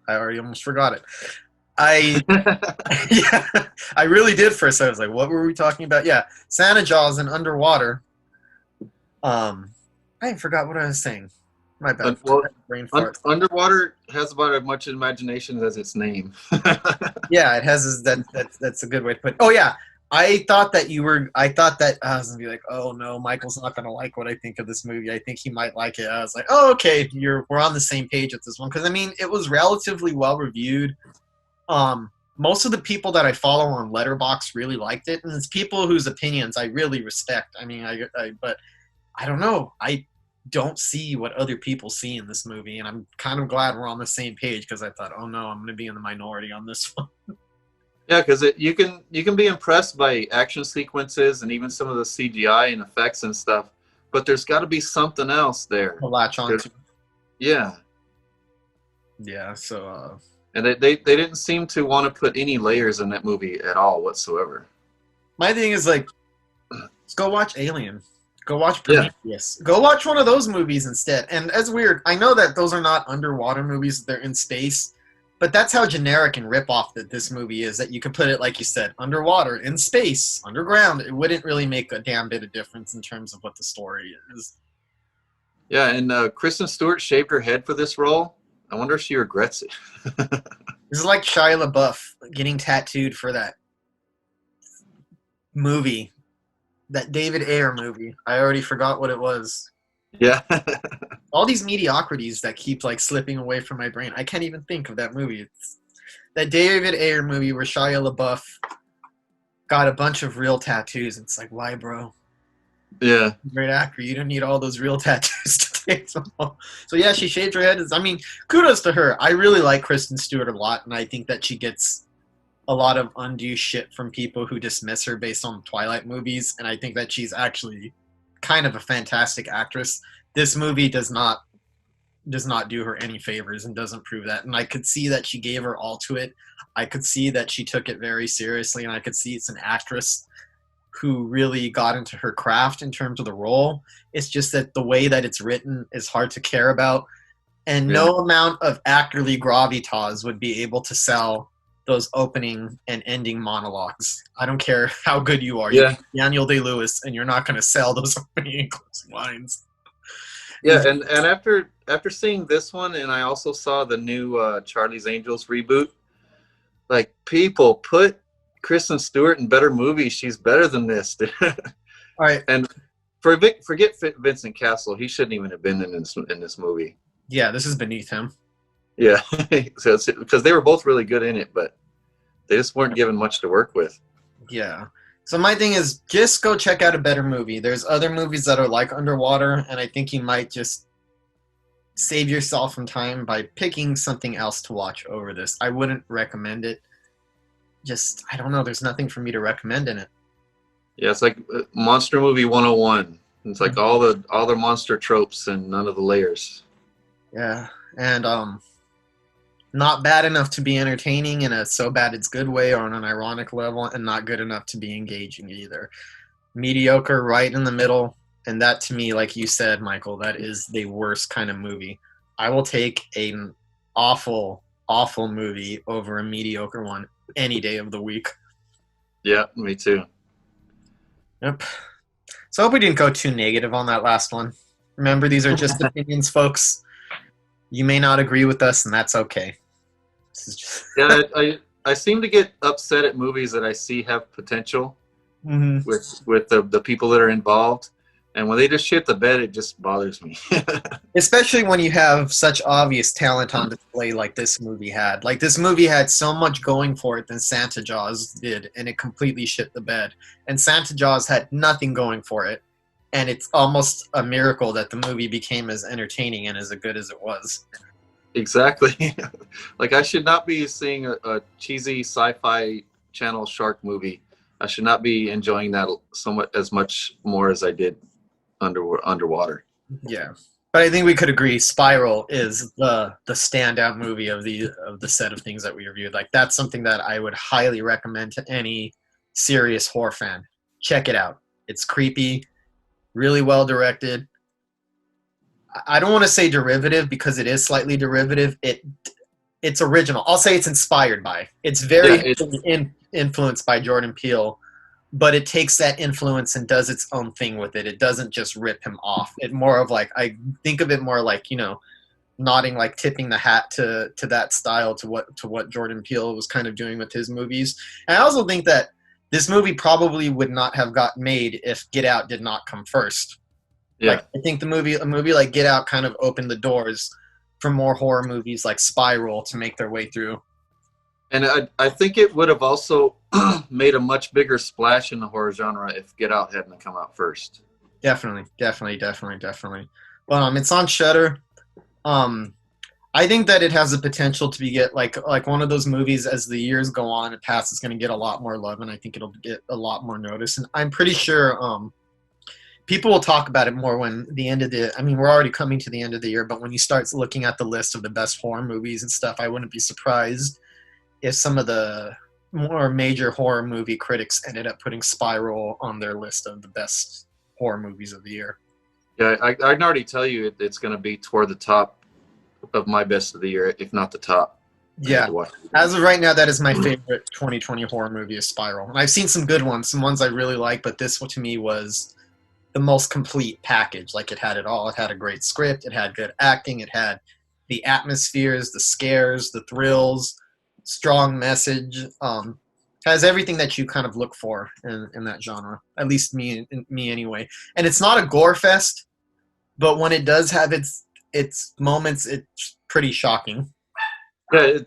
I already almost forgot it. Yeah, I really did first. I was like, what were we talking about? Yeah, Santa Jaws and Underwater. I forgot what I was saying. My bad. Brain fart. Underwater has about as much imagination as its name. Yeah, it has. That's a good way to put it. Oh yeah, I thought that I was gonna be like, oh no, Michael's not gonna like what I think of this movie. I think he might like it. I was like, oh okay, we're on the same page with this one, because I mean it was relatively well reviewed. Most of the people that I follow on Letterboxd really liked it, and it's people whose opinions I really respect. I mean, but I don't know. I don't see what other people see in this movie, and I'm kind of glad we're on the same page, because I thought, oh no, I'm going to be in the minority on this one. Yeah, because you can be impressed by action sequences and even some of the CGI and effects and stuff, but there's got to be something else there to latch on to. Yeah. Yeah. So. And they didn't seem to want to put any layers in that movie at all whatsoever. My thing is like, let's go watch Alien. Go watch Prometheus. Yeah. Go watch one of those movies instead. And that's weird. I know that those are not underwater movies. They're in space. But that's how generic and rip-off that this movie is, that you could put it, like you said, underwater, in space, underground. It wouldn't really make a damn bit of difference in terms of what the story is. Yeah, and Kristen Stewart shaved her head for this role. I wonder if she regrets it. This is like Shia LaBeouf getting tattooed for that movie. That David Ayer movie. I already forgot what it was. Yeah. All these mediocrities that keep like slipping away from my brain. I can't even think of that movie. It's that David Ayer movie where Shia LaBeouf got a bunch of real tattoos. It's like, why, bro? Yeah. Great actor. You don't need all those real tattoos. So yeah, she shaved her head. I mean, kudos to her. I really like Kristen Stewart a lot, and I think that she gets a lot of undue shit from people who dismiss her based on Twilight movies, and I think that she's actually kind of a fantastic actress. This movie does not do her any favors and doesn't prove that. And I could see that she gave her all to it. I could see that she took it very seriously, and I could see it's an actress who really got into her craft in terms of the role. It's just that the way that it's written is hard to care about, and no amount of actorly gravitas would be able to sell those opening and ending monologues. I don't care how good you are. Yeah. You're Daniel Day-Lewis, and you're not going to sell those opening and closing lines. Yeah, and after seeing this one, and I also saw the new Charlie's Angels reboot, like, people, put Kristen Stewart in better movies. She's better than this. All right. And forget Vincent Castle. He shouldn't even have been in this movie. Yeah, this is beneath him. Yeah, so because they were both really good in it, but they just weren't given much to work with. Yeah. So my thing is, just go check out a better movie. There's other movies that are like Underwater, and I think you might just save yourself some time by picking something else to watch over this. I wouldn't recommend it. Just, I don't know, there's nothing for me to recommend in it. Yeah, it's like Monster Movie 101. It's like all the monster tropes and none of the layers. Yeah, and not bad enough to be entertaining in a so bad it's good way or on an ironic level, and not good enough to be engaging either. Mediocre, right in the middle, and that to me, like you said, Michael, that is the worst kind of movie. I will take an awful, awful movie over a mediocre one any day of the week. Yeah, me too. Yep. So I hope we didn't go too negative on that last one. Remember, these are just opinions, folks. You may not agree with us, and that's okay. This is just Yeah, I seem to get upset at movies that I see have potential with the people that are involved, and when they just shit the bed, it just bothers me. Especially when you have such obvious talent on display like this movie had. Like, this movie had so much going for it than Santa Jaws did, and it completely shit the bed. And Santa Jaws had nothing going for it, and it's almost a miracle that the movie became as entertaining and as good as it was. Exactly. Like, I should not be seeing a cheesy sci-fi channel shark movie. I should not be enjoying that somewhat as much more as I did underwater. Yeah, but I think we could agree Spiral is the standout movie of the set of things that we reviewed. Like, that's something that I would highly recommend to any serious horror fan. Check it out. It's creepy, really well directed. I don't want to say derivative because it is slightly derivative. It's original. I'll say it's inspired by. It's very influenced by Jordan Peele, but it takes that influence and does its own thing with it. It doesn't just rip him off. It more of like, I think of it more like, nodding, like tipping the hat to that style, to what Jordan Peele was kind of doing with his movies. And I also think that this movie probably would not have got made if Get Out did not come first. Yeah. Like, I think a movie like Get Out kind of opened the doors for more horror movies like Spiral to make their way through. And I think it would have also made a much bigger splash in the horror genre if Get Out hadn't come out first. Definitely. Well, it's on Shudder. I think that it has the potential to be like one of those movies. As the years go on and pass, it's going to get a lot more love, and I think it'll get a lot more notice. And I'm pretty sure people will talk about it more when the end of we're already coming to the end of the year, but when you start looking at the list of the best horror movies and stuff, I wouldn't be surprised if some of the more major horror movie critics ended up putting Spiral on their list of the best horror movies of the year. Yeah, I can already tell you it's going to be toward the top of my best of the year, if not the top. Yeah. As of right now, that is my favorite 2020 horror movie, is Spiral. And I've seen some good ones, some ones I really like, but this one to me was the most complete package. Like, it had it all. It had a great script. It had good acting. It had the atmospheres, the scares, the thrills, strong message. Has everything that you kind of look for in that genre. At least me anyway. And it's not a gore fest, but when it does have its moments, it's pretty shocking. Yeah,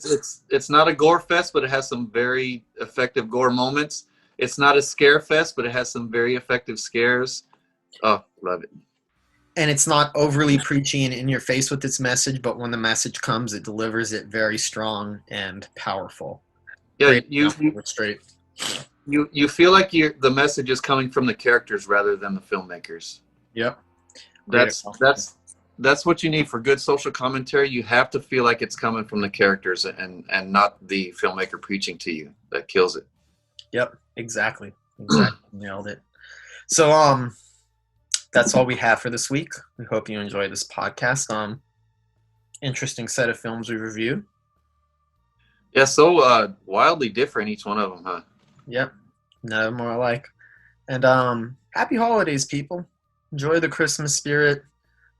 it's not a gore fest, but it has some very effective gore moments. It's not a scare fest, but it has some very effective scares. Oh, love it. and it's not overly preachy and in your face with its message, but when the message comes, it delivers it very strong and powerful. Yeah, Great you example, straight. you feel like the message is coming from the characters rather than the filmmakers. Yep. Great That's what you need for good social commentary. You have to feel like it's coming from the characters and not the filmmaker preaching to you. That kills it. Yep, exactly. Nailed it. So that's all we have for this week. We hope you enjoyed this podcast. Interesting set of films we reviewed. Yeah, so wildly different, each one of them, huh? Yep, none of them are alike. And happy holidays, people. Enjoy the Christmas spirit.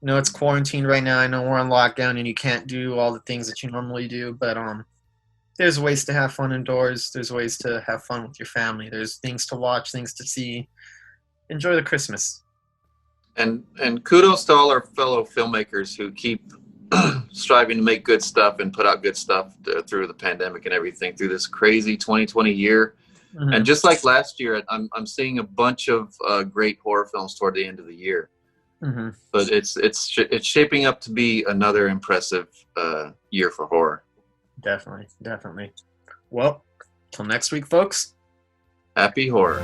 I know it's quarantined right now. I know we're on lockdown and you can't do all the things that you normally do, but there's ways to have fun indoors. There's ways to have fun with your family. There's things to watch, things to see. Enjoy the Christmas. And kudos to all our fellow filmmakers who keep striving to make good stuff and put out good stuff through the pandemic and everything, through this crazy 2020 year. Mm-hmm. And just like last year, I'm seeing a bunch of great horror films toward the end of the year. Mm-hmm. But it's shaping up to be another impressive year for horror. Definitely. Well, till next week, folks. Happy horror.